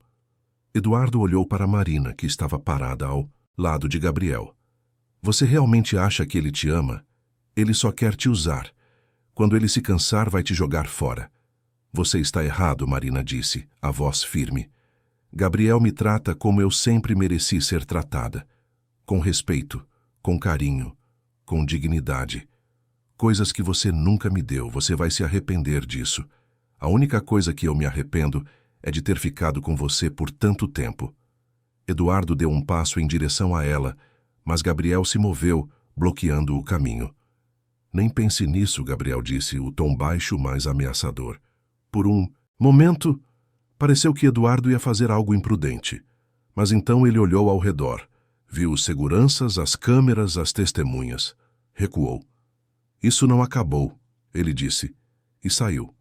Eduardo olhou para Marina, que estava parada ao lado de Gabriel. Você realmente acha que ele te ama? Ele só quer te usar. Quando ele se cansar, vai te jogar fora. Você está errado, Marina disse, a voz firme. Gabriel me trata como eu sempre mereci ser tratada. Com respeito, com carinho, com dignidade. Coisas que você nunca me deu, você vai se arrepender disso. A única coisa que eu me arrependo é de ter ficado com você por tanto tempo. Eduardo deu um passo em direção a ela, mas Gabriel se moveu, bloqueando o caminho. Nem pense nisso, Gabriel disse, o tom baixo, mas ameaçador. Por um momento, pareceu que Eduardo ia fazer algo imprudente. Mas então ele olhou ao redor. Viu os seguranças, as câmeras, as testemunhas. Recuou. Isso não acabou, ele disse, e saiu.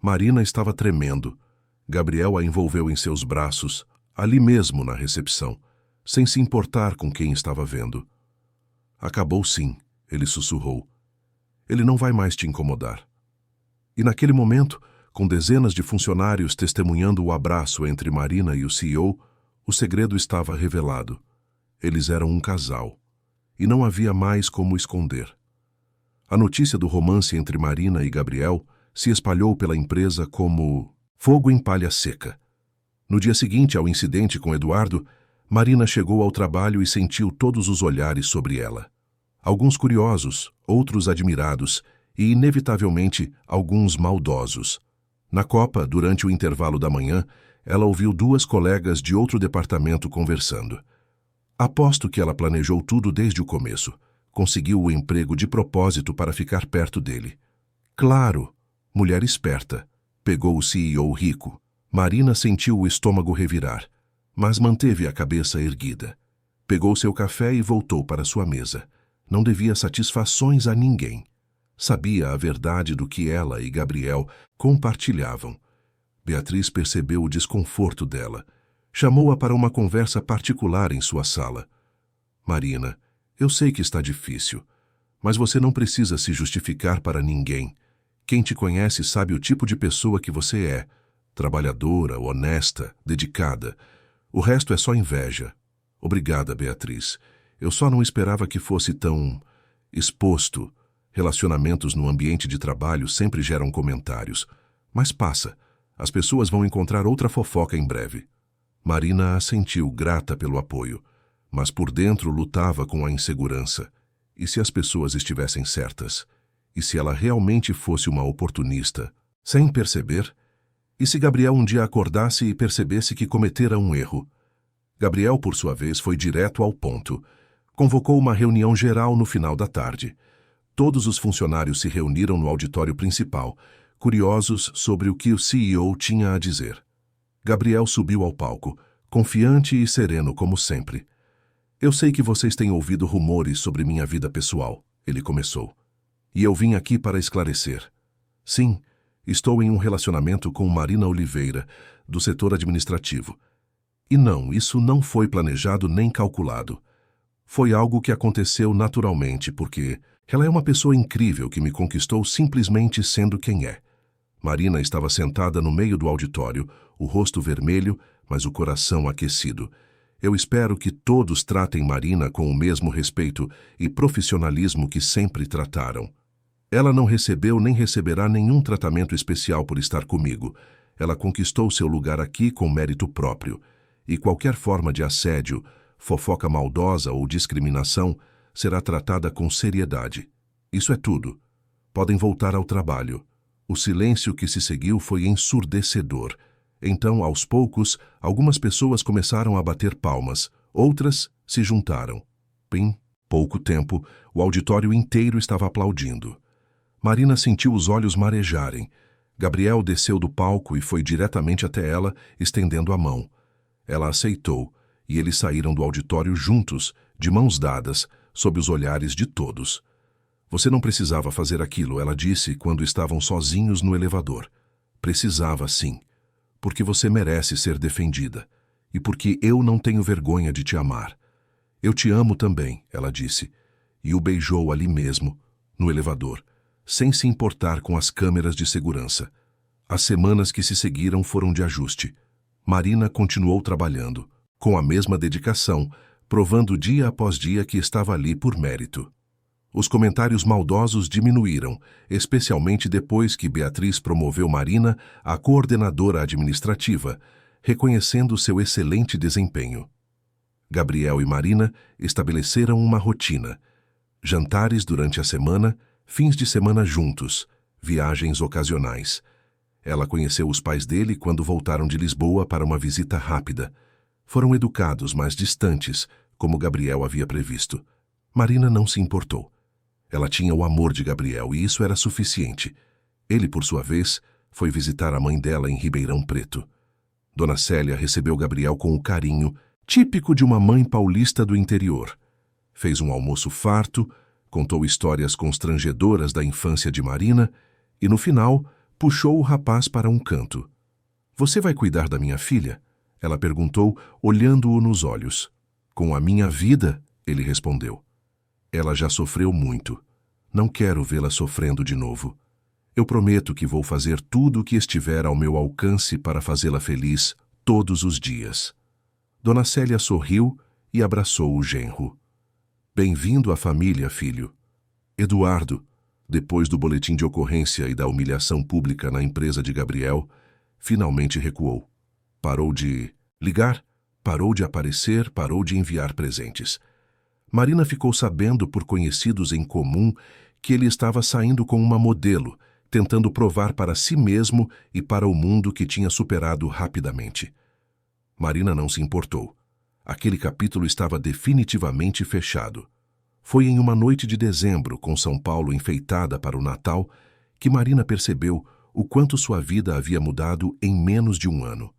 Marina estava tremendo. Gabriel a envolveu em seus braços, ali mesmo na recepção, sem se importar com quem estava vendo. Acabou sim, ele sussurrou. Ele não vai mais te incomodar. E naquele momento, com dezenas de funcionários testemunhando o abraço entre Marina e o CEO, o segredo estava revelado. Eles eram um casal, e não havia mais como esconder. A notícia do romance entre Marina e Gabriel se espalhou pela empresa como fogo em palha seca. No dia seguinte ao incidente com Eduardo, Marina chegou ao trabalho e sentiu todos os olhares sobre ela. Alguns curiosos, outros admirados e, inevitavelmente, alguns maldosos. Na copa, durante o intervalo da manhã, ela ouviu duas colegas de outro departamento conversando. Aposto que ela planejou tudo desde o começo. Conseguiu o emprego de propósito para ficar perto dele. Claro, mulher esperta. Pegou o CEO rico. Marina sentiu o estômago revirar, mas manteve a cabeça erguida. Pegou seu café e voltou para sua mesa. Não devia satisfações a ninguém. Sabia a verdade do que ela e Gabriel compartilhavam. Beatriz percebeu o desconforto dela. Chamou-a para uma conversa particular em sua sala. Marina, eu sei que está difícil, mas você não precisa se justificar para ninguém. Quem te conhece sabe o tipo de pessoa que você é. Trabalhadora, honesta, dedicada. O resto é só inveja. Obrigada, Beatriz. Eu só não esperava que fosse tão exposto. Relacionamentos no ambiente de trabalho sempre geram comentários. Mas passa. As pessoas vão encontrar outra fofoca em breve. Marina assentiu, grata pelo apoio, mas por dentro lutava com a insegurança. E se as pessoas estivessem certas? E se ela realmente fosse uma oportunista? sem perceber? E se Gabriel um dia acordasse e percebesse que cometera um erro? Gabriel, por sua vez, foi direto ao ponto. Convocou uma reunião geral no final da tarde. Todos os funcionários se reuniram no auditório principal, curiosos sobre o que o CEO tinha a dizer. Gabriel subiu ao palco, confiante e sereno como sempre. Eu sei que vocês têm ouvido rumores sobre minha vida pessoal, ele começou. E eu vim aqui para esclarecer. Sim, estou em um relacionamento com Marina Oliveira, do setor administrativo. E não, isso não foi planejado nem calculado. Foi algo que aconteceu naturalmente, porque ela é uma pessoa incrível que me conquistou simplesmente sendo quem é. Marina estava sentada no meio do auditório, o rosto vermelho, mas o coração aquecido. Eu espero que todos tratem Marina com o mesmo respeito e profissionalismo que sempre trataram. Ela não recebeu nem receberá nenhum tratamento especial por estar comigo. Ela conquistou seu lugar aqui com mérito próprio. E qualquer forma de assédio, fofoca maldosa ou discriminação será tratada com seriedade. Isso é tudo. Podem voltar ao trabalho. O silêncio que se seguiu foi ensurdecedor. Então, aos poucos, algumas pessoas começaram a bater palmas, outras se juntaram. Em pouco tempo, o auditório inteiro estava aplaudindo. Marina sentiu os olhos marejarem. Gabriel desceu do palco e foi diretamente até ela, estendendo a mão. Ela aceitou, e eles saíram do auditório juntos, de mãos dadas, sob os olhares de todos. Você não precisava fazer aquilo, ela disse quando estavam sozinhos no elevador. Precisava sim, porque você merece ser defendida, e porque eu não tenho vergonha de te amar. Eu te amo também, ela disse, e o beijou ali mesmo, no elevador, sem se importar com as câmeras de segurança. As semanas que se seguiram foram de ajuste. Marina continuou trabalhando, com a mesma dedicação, provando dia após dia que estava ali por mérito. Os comentários maldosos diminuíram, especialmente depois que Beatriz promoveu Marina a coordenadora administrativa, reconhecendo seu excelente desempenho. Gabriel e Marina estabeleceram uma rotina: jantares durante a semana, fins de semana juntos, viagens ocasionais. Ela conheceu os pais dele quando voltaram de Lisboa para uma visita rápida. Foram educados, mas distantes, como Gabriel havia previsto. Marina não se importou. Ela tinha o amor de Gabriel e isso era suficiente. Ele, por sua vez, foi visitar a mãe dela em Ribeirão Preto. Dona Célia recebeu Gabriel com o carinho típico de uma mãe paulista do interior. Fez um almoço farto, contou histórias constrangedoras da infância de Marina e, no final, puxou o rapaz para um canto. "Você vai cuidar da minha filha?" ela perguntou, olhando-o nos olhos. "Com a minha vida?" ele respondeu. "Ela já sofreu muito. Não quero vê-la sofrendo de novo. Eu prometo que vou fazer tudo o que estiver ao meu alcance para fazê-la feliz todos os dias." Dona Célia sorriu e abraçou o genro. "Bem-vindo à família, filho." Eduardo, depois do boletim de ocorrência e da humilhação pública na empresa de Gabriel, finalmente recuou. Parou de ligar, parou de aparecer, parou de enviar presentes. Marina ficou sabendo por conhecidos em comum que ele estava saindo com uma modelo, tentando provar para si mesmo e para o mundo que tinha superado rapidamente. Marina não se importou. Aquele capítulo estava definitivamente fechado. Foi em uma noite de dezembro, com São Paulo enfeitada para o Natal, que Marina percebeu o quanto sua vida havia mudado em menos de um ano.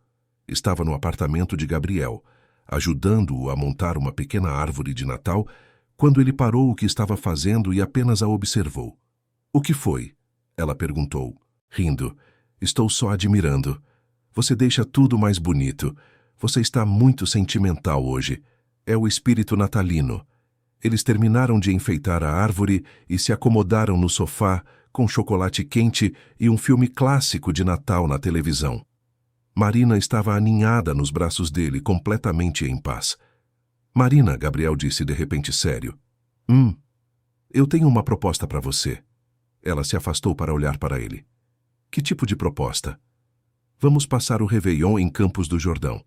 Estava no apartamento de Gabriel, ajudando-o a montar uma pequena árvore de Natal, quando ele parou o que estava fazendo e apenas a observou. "O que foi?" ela perguntou, rindo. "Estou só admirando. Você deixa tudo mais bonito. Você está muito sentimental hoje. É o espírito natalino." Eles terminaram de enfeitar a árvore e se acomodaram no sofá, com chocolate quente e um filme clássico de Natal na televisão. Marina estava aninhada nos braços dele, completamente em paz. "Marina", Gabriel disse de repente sério. Eu tenho uma proposta para você." Ela se afastou para olhar para ele. "Que tipo de proposta?" "Vamos passar o Réveillon em Campos do Jordão.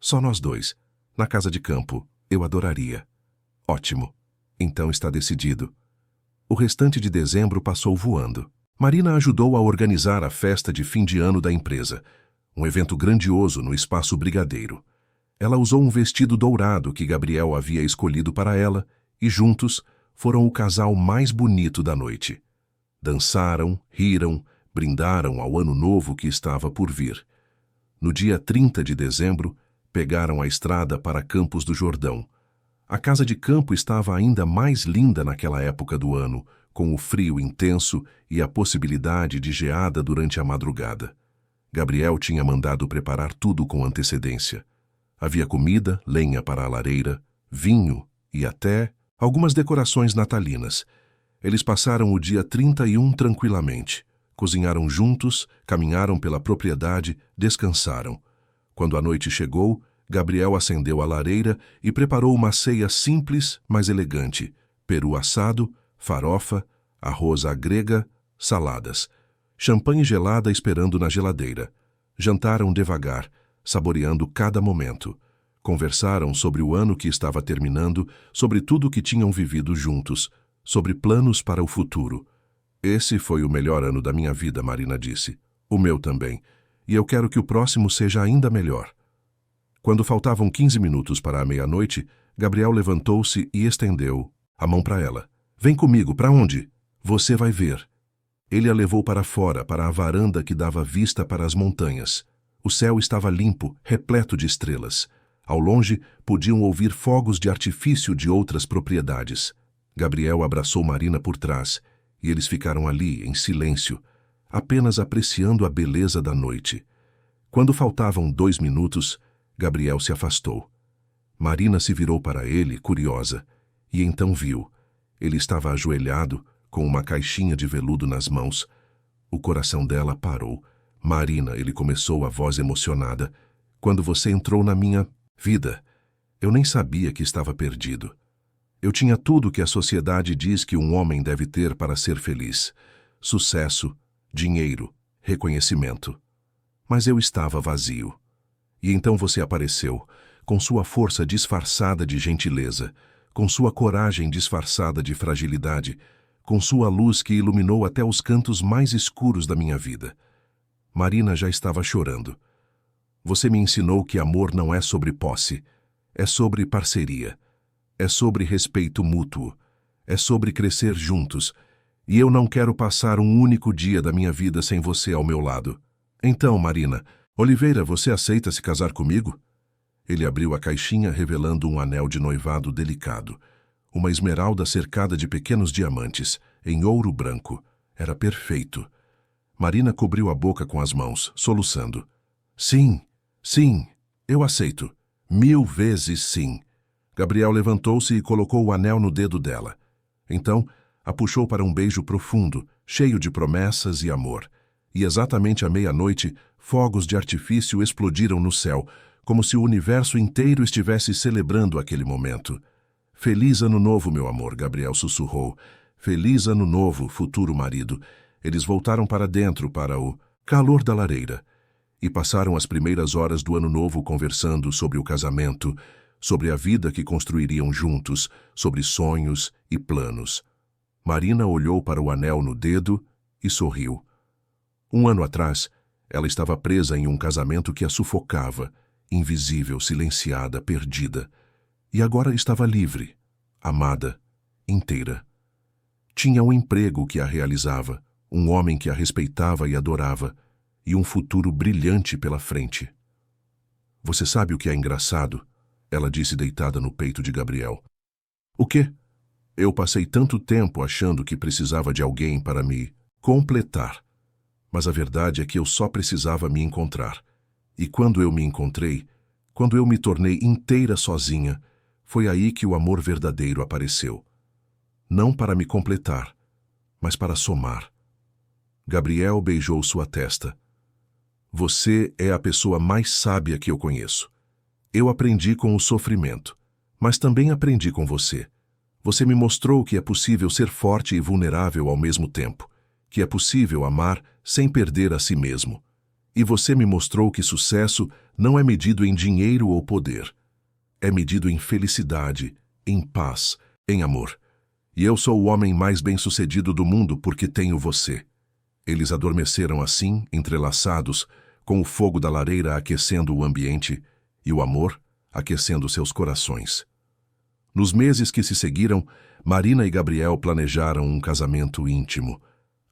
Só nós dois, na casa de campo. Eu adoraria." "Ótimo. Então está decidido." O restante de dezembro passou voando. Marina ajudou a organizar a festa de fim de ano da empresa, um evento grandioso no Espaço Brigadeiro. Ela usou um vestido dourado que Gabriel havia escolhido para ela e, juntos, foram o casal mais bonito da noite. Dançaram, riram, brindaram ao ano novo que estava por vir. No dia 30 de dezembro, pegaram a estrada para Campos do Jordão. A casa de campo estava ainda mais linda naquela época do ano, com o frio intenso e a possibilidade de geada durante a madrugada. Gabriel tinha mandado preparar tudo com antecedência. Havia comida, lenha para a lareira, vinho e até algumas decorações natalinas. Eles passaram o dia 31 tranquilamente. Cozinharam juntos, caminharam pela propriedade, descansaram. Quando a noite chegou, Gabriel acendeu a lareira e preparou uma ceia simples, mas elegante. Peru assado, farofa, arroz à grega, saladas. Champanhe gelada esperando na geladeira. Jantaram devagar, saboreando cada momento. Conversaram sobre o ano que estava terminando, sobre tudo que tinham vivido juntos, sobre planos para o futuro. Esse foi o melhor ano da minha vida, Marina disse. O meu também. E eu quero que o próximo seja ainda melhor. Quando faltavam 15 minutos para a meia-noite, Gabriel levantou-se e estendeu a mão para ela. Vem comigo, para onde? Você vai ver. Ele a levou para fora, para a varanda que dava vista para as montanhas. O céu estava limpo, repleto de estrelas. Ao longe, podiam ouvir fogos de artifício de outras propriedades. Gabriel abraçou Marina por trás, e eles ficaram ali, em silêncio, apenas apreciando a beleza da noite. Quando faltavam 2 minutos, Gabriel se afastou. Marina se virou para ele, curiosa, e então viu. Ele estava ajoelhado, com uma caixinha de veludo nas mãos. O coração dela parou. Marina, ele começou a voz emocionada. Quando você entrou na minha vida, eu nem sabia que estava perdido. Eu tinha tudo que a sociedade diz que um homem deve ter para ser feliz. Sucesso, dinheiro, reconhecimento. Mas eu estava vazio. E então você apareceu, com sua força disfarçada de gentileza, com sua coragem disfarçada de fragilidade, com sua luz que iluminou até os cantos mais escuros da minha vida. Marina já estava chorando. Você me ensinou que amor não é sobre posse, é sobre parceria. É sobre respeito mútuo. É sobre crescer juntos. E eu não quero passar um único dia da minha vida sem você ao meu lado. Então, Marina, Oliveira, você aceita se casar comigo? Ele abriu a caixinha revelando um anel de noivado delicado. Uma esmeralda cercada de pequenos diamantes, em ouro branco. Era perfeito. Marina cobriu a boca com as mãos, soluçando. Sim, sim, eu aceito. 1000 vezes sim. Gabriel levantou-se e colocou o anel no dedo dela. Então, a puxou para um beijo profundo, cheio de promessas e amor. E exatamente à meia-noite, fogos de artifício explodiram no céu, como se o universo inteiro estivesse celebrando aquele momento. Feliz ano novo, meu amor, Gabriel sussurrou. Feliz ano novo, futuro marido. Eles voltaram para dentro, para o calor da lareira. E passaram as primeiras horas do ano novo conversando sobre o casamento, sobre a vida que construiriam juntos, sobre sonhos e planos. Marina olhou para o anel no dedo e sorriu. 1 ano atrás, ela estava presa em um casamento que a sufocava, invisível, silenciada, perdida. E agora estava livre, amada, inteira. Tinha um emprego que a realizava, um homem que a respeitava e adorava, e um futuro brilhante pela frente. Você sabe o que é engraçado? Ela disse deitada no peito de Gabriel. O quê? Eu passei tanto tempo achando que precisava de alguém para me completar. Mas a verdade é que eu só precisava me encontrar. E quando eu me encontrei, quando eu me tornei inteira sozinha, foi aí que o amor verdadeiro apareceu. Não para me completar, mas para somar. Gabriel beijou sua testa. Você é a pessoa mais sábia que eu conheço. Eu aprendi com o sofrimento, mas também aprendi com você. Você me mostrou que é possível ser forte e vulnerável ao mesmo tempo, que é possível amar sem perder a si mesmo. E você me mostrou que sucesso não é medido em dinheiro ou poder. É medido em felicidade, em paz, em amor. E eu sou o homem mais bem-sucedido do mundo porque tenho você. Eles adormeceram assim, entrelaçados, com o fogo da lareira aquecendo o ambiente e o amor aquecendo seus corações. Nos meses que se seguiram, Marina e Gabriel planejaram um casamento íntimo.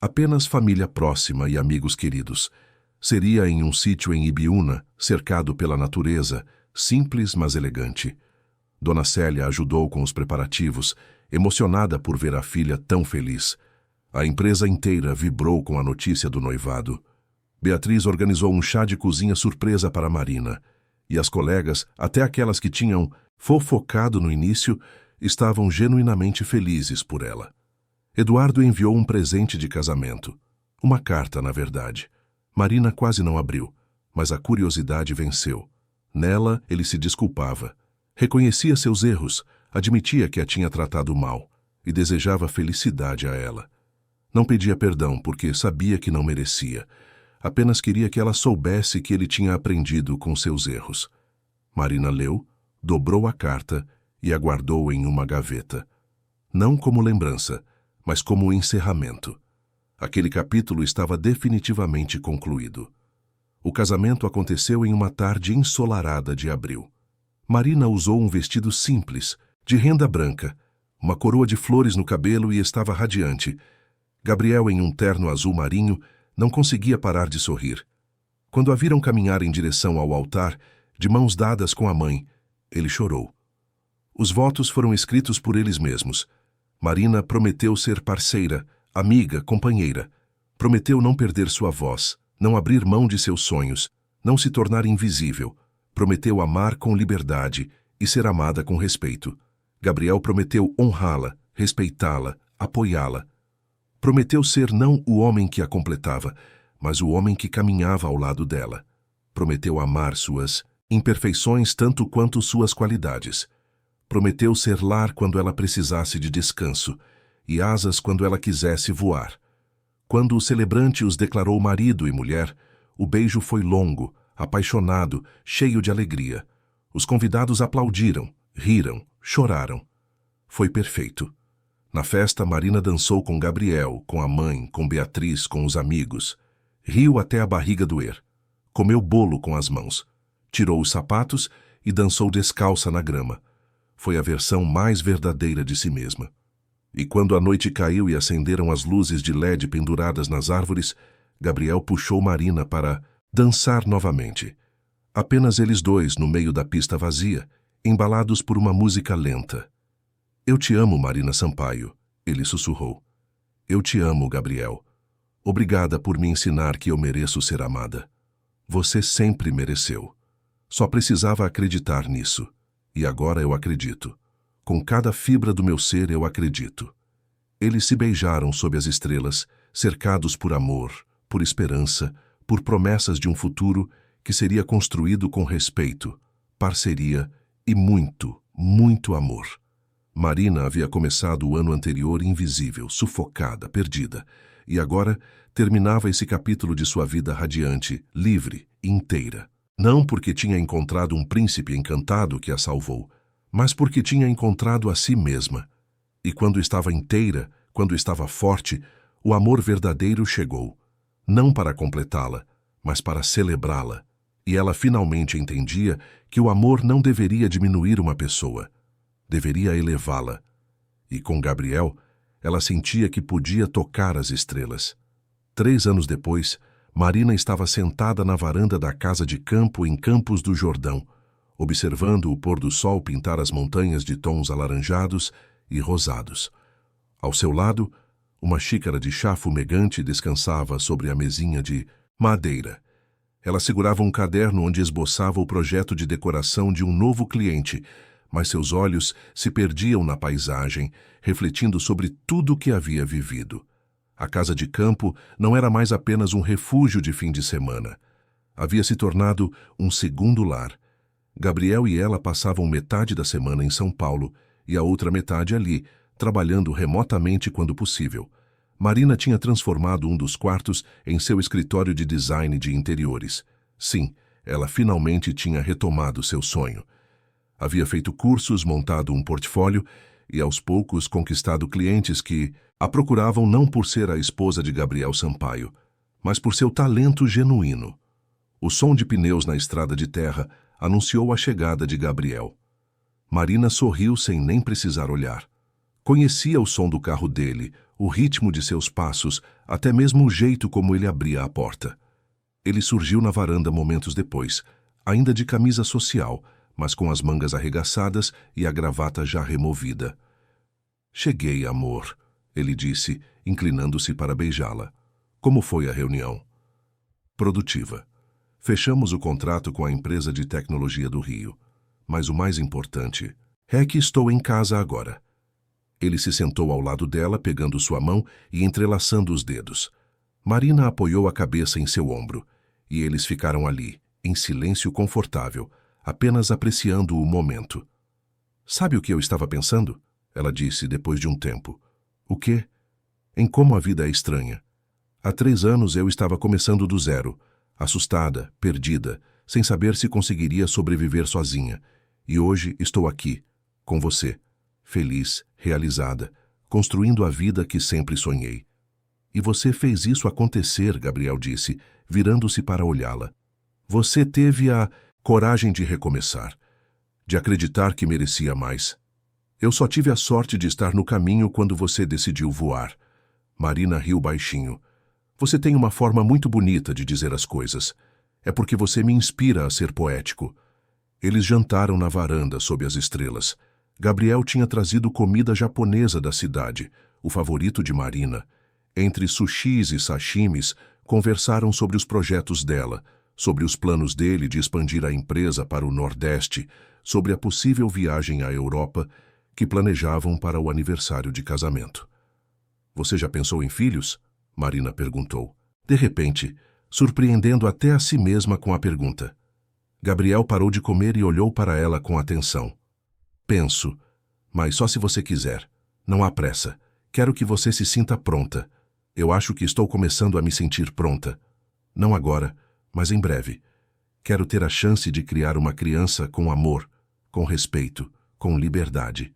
Apenas família próxima e amigos queridos. Seria em um sítio em Ibiúna, cercado pela natureza, simples mas elegante. Dona Célia ajudou com os preparativos, emocionada por ver a filha tão feliz. A empresa inteira vibrou com a notícia do noivado. Beatriz organizou um chá de cozinha surpresa para Marina, e as colegas, até aquelas que tinham fofocado no início, estavam genuinamente felizes por ela. Eduardo enviou um presente de casamento. Uma carta, na verdade. Marina quase não abriu, mas a curiosidade venceu. Nela, ele se desculpava. Reconhecia seus erros, admitia que a tinha tratado mal e desejava felicidade a ela. Não pedia perdão porque sabia que não merecia. Apenas queria que ela soubesse que ele tinha aprendido com seus erros. Marina leu, dobrou a carta e a guardou em uma gaveta. Não como lembrança, mas como encerramento. Aquele capítulo estava definitivamente concluído. O casamento aconteceu em uma tarde ensolarada de abril. Marina usou um vestido simples, de renda branca, uma coroa de flores no cabelo e estava radiante. Gabriel, em um terno azul marinho, não conseguia parar de sorrir. Quando a viram caminhar em direção ao altar, de mãos dadas com a mãe, ele chorou. Os votos foram escritos por eles mesmos. Marina prometeu ser parceira, amiga, companheira. Prometeu não perder sua voz, não abrir mão de seus sonhos, não se tornar invisível. Prometeu amar com liberdade e ser amada com respeito. Gabriel prometeu honrá-la, respeitá-la, apoiá-la. Prometeu ser não o homem que a completava, mas o homem que caminhava ao lado dela. Prometeu amar suas imperfeições tanto quanto suas qualidades. Prometeu ser lar quando ela precisasse de descanso e asas quando ela quisesse voar. Quando o celebrante os declarou marido e mulher, o beijo foi longo, apaixonado, cheio de alegria. Os convidados aplaudiram, riram, choraram. Foi perfeito. Na festa, Marina dançou com Gabriel, com a mãe, com Beatriz, com os amigos. Riu até a barriga doer. Comeu bolo com as mãos. Tirou os sapatos e dançou descalça na grama. Foi a versão mais verdadeira de si mesma. E quando a noite caiu e acenderam as luzes de LED penduradas nas árvores, Gabriel puxou Marina para dançar novamente. Apenas eles dois no meio da pista vazia, embalados por uma música lenta. Eu te amo, Marina Sampaio, ele sussurrou. Eu te amo, Gabriel. Obrigada por me ensinar que eu mereço ser amada. Você sempre mereceu. Só precisava acreditar nisso. E agora eu acredito. Com cada fibra do meu ser eu acredito. Eles se beijaram sob as estrelas, cercados por amor, por esperança, por promessas de um futuro que seria construído com respeito, parceria e muito, muito amor. Marina havia começado o ano anterior invisível, sufocada, perdida, e agora terminava esse capítulo de sua vida radiante, livre, inteira. Não porque tinha encontrado um príncipe encantado que a salvou, mas porque tinha encontrado a si mesma. E quando estava inteira, quando estava forte, o amor verdadeiro chegou, não para completá-la, mas para celebrá-la. E ela finalmente entendia que o amor não deveria diminuir uma pessoa, deveria elevá-la. E com Gabriel, ela sentia que podia tocar as estrelas. 3 anos depois, Marina estava sentada na varanda da casa de campo em Campos do Jordão, observando o pôr do sol pintar as montanhas de tons alaranjados e rosados. Ao seu lado, uma xícara de chá fumegante descansava sobre a mesinha de madeira. Ela segurava um caderno onde esboçava o projeto de decoração de um novo cliente, mas seus olhos se perdiam na paisagem, refletindo sobre tudo o que havia vivido. A casa de campo não era mais apenas um refúgio de fim de semana. Havia se tornado um segundo lar. Gabriel e ela passavam metade da semana em São Paulo e a outra metade ali, trabalhando remotamente quando possível. Marina tinha transformado um dos quartos em seu escritório de design de interiores. Sim, ela finalmente tinha retomado seu sonho. Havia feito cursos, montado um portfólio e, aos poucos, conquistado clientes que a procuravam não por ser a esposa de Gabriel Sampaio, mas por seu talento genuíno. O som de pneus na estrada de terra anunciou a chegada de Gabriel. Marina sorriu sem nem precisar olhar. Conhecia o som do carro dele, o ritmo de seus passos, até mesmo o jeito como ele abria a porta. Ele surgiu na varanda momentos depois, ainda de camisa social, mas com as mangas arregaçadas e a gravata já removida. "Cheguei, amor", ele disse, inclinando-se para beijá-la. "Como foi a reunião?" "Produtiva. Fechamos o contrato com a empresa de tecnologia do Rio. Mas o mais importante é que estou em casa agora." Ele se sentou ao lado dela, pegando sua mão e entrelaçando os dedos. Marina apoiou a cabeça em seu ombro, e eles ficaram ali, em silêncio confortável, apenas apreciando o momento. "Sabe o que eu estava pensando?" ela disse depois de um tempo. "O quê?" "Em como a vida é estranha. Há 3 anos eu estava começando do zero, assustada, perdida, sem saber se conseguiria sobreviver sozinha. E hoje estou aqui, com você, feliz, realizada, construindo a vida que sempre sonhei." "E você fez isso acontecer", Gabriel disse, virando-se para olhá-la. "Você teve a coragem de recomeçar, de acreditar que merecia mais. Eu só tive a sorte de estar no caminho quando você decidiu voar." Marina riu baixinho. "Você tem uma forma muito bonita de dizer as coisas. É porque você me inspira a ser poético." Eles jantaram na varanda sob as estrelas. Gabriel tinha trazido comida japonesa da cidade, o favorito de Marina. Entre sushis e sashimis, conversaram sobre os projetos dela, sobre os planos dele de expandir a empresa para o Nordeste, sobre a possível viagem à Europa que planejavam para o aniversário de casamento. "Você já pensou em filhos?" Marina perguntou, de repente, surpreendendo até a si mesma com a pergunta. Gabriel parou de comer e olhou para ela com atenção. "Penso, mas só se você quiser. Não há pressa. Quero que você se sinta pronta. Eu acho que estou começando a me sentir pronta. Não agora, mas em breve. Quero ter a chance de criar uma criança com amor, com respeito, com liberdade.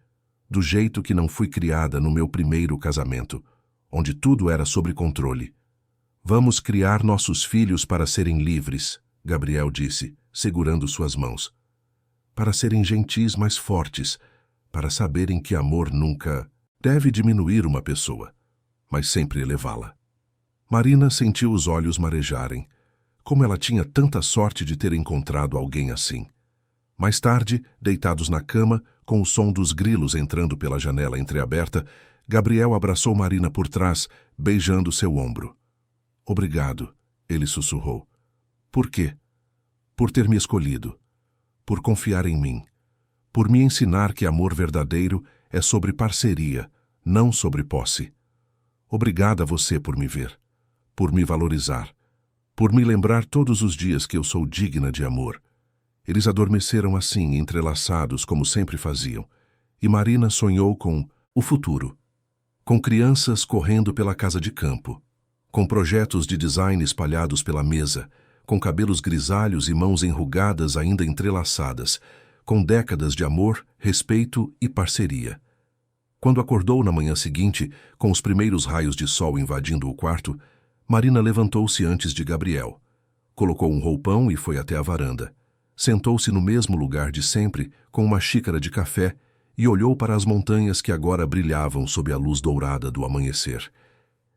Do jeito que não fui criada no meu primeiro casamento, onde tudo era sob controle. Vamos criar nossos filhos para serem livres", Gabriel disse, segurando suas mãos. "Para serem gentis, mas fortes, para saberem que amor nunca deve diminuir uma pessoa, mas sempre elevá-la." Marina sentiu os olhos marejarem. Como ela tinha tanta sorte de ter encontrado alguém assim. Mais tarde, deitados na cama, com o som dos grilos entrando pela janela entreaberta, Gabriel abraçou Marina por trás, beijando seu ombro. "Obrigado", ele sussurrou. "Por quê?" "Por ter me escolhido. Por confiar em mim. Por me ensinar que amor verdadeiro é sobre parceria, não sobre posse. Obrigada a você por me ver, por me valorizar, por me lembrar todos os dias que eu sou digna de amor." Eles adormeceram assim, entrelaçados como sempre faziam, e Marina sonhou com o futuro, com crianças correndo pela casa de campo, com projetos de design espalhados pela mesa, com cabelos grisalhos e mãos enrugadas ainda entrelaçadas, com décadas de amor, respeito e parceria. Quando acordou na manhã seguinte, com os primeiros raios de sol invadindo o quarto, Marina levantou-se antes de Gabriel. Colocou um roupão e foi até a varanda. Sentou-se no mesmo lugar de sempre, com uma xícara de café, e olhou para as montanhas que agora brilhavam sob a luz dourada do amanhecer.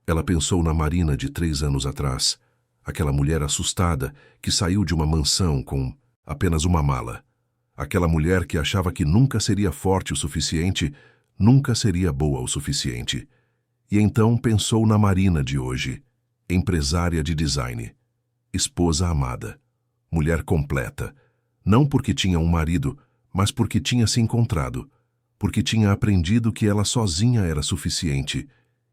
Ela pensou na Marina de 3 anos atrás, aquela mulher assustada que saiu de uma mansão com apenas uma mala. Aquela mulher que achava que nunca seria forte o suficiente, nunca seria boa o suficiente. E então pensou na Marina de hoje, empresária de design, esposa amada, mulher completa, não porque tinha um marido, mas porque tinha se encontrado, porque tinha aprendido que ela sozinha era suficiente,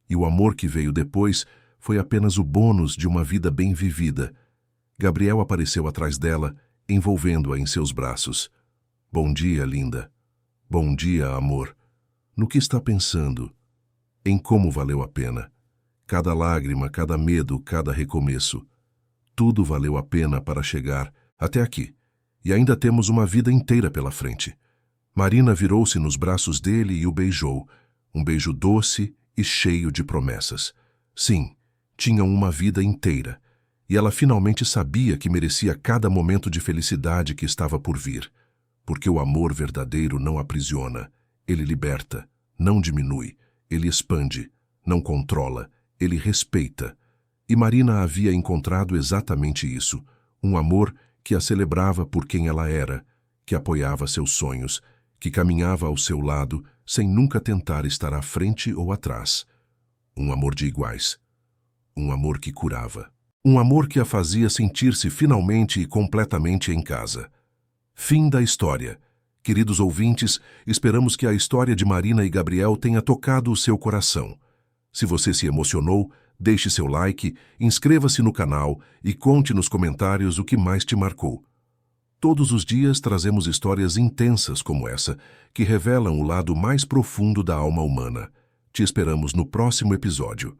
e o amor que veio depois foi apenas o bônus de uma vida bem vivida. Gabriel apareceu atrás dela, envolvendo-a em seus braços. "Bom dia, linda. Bom dia, amor. No que está pensando? Em como valeu a pena? Cada lágrima, cada medo, cada recomeço. Tudo valeu a pena para chegar até aqui. E ainda temos uma vida inteira pela frente." Marina virou-se nos braços dele e o beijou, um beijo doce e cheio de promessas. Sim, tinham uma vida inteira, e ela finalmente sabia que merecia cada momento de felicidade que estava por vir, porque o amor verdadeiro não aprisiona, ele liberta, não diminui, ele expande, não controla, ele respeita. E Marina havia encontrado exatamente isso, um amor que a celebrava por quem ela era, que apoiava seus sonhos, que caminhava ao seu lado sem nunca tentar estar à frente ou atrás. Um amor de iguais. Um amor que curava. Um amor que a fazia sentir-se finalmente e completamente em casa. Fim da história. Queridos ouvintes, esperamos que a história de Marina e Gabriel tenha tocado o seu coração. Se você se emocionou, deixe seu like, inscreva-se no canal e conte nos comentários o que mais te marcou. Todos os dias trazemos histórias intensas como essa, que revelam o lado mais profundo da alma humana. Te esperamos no próximo episódio.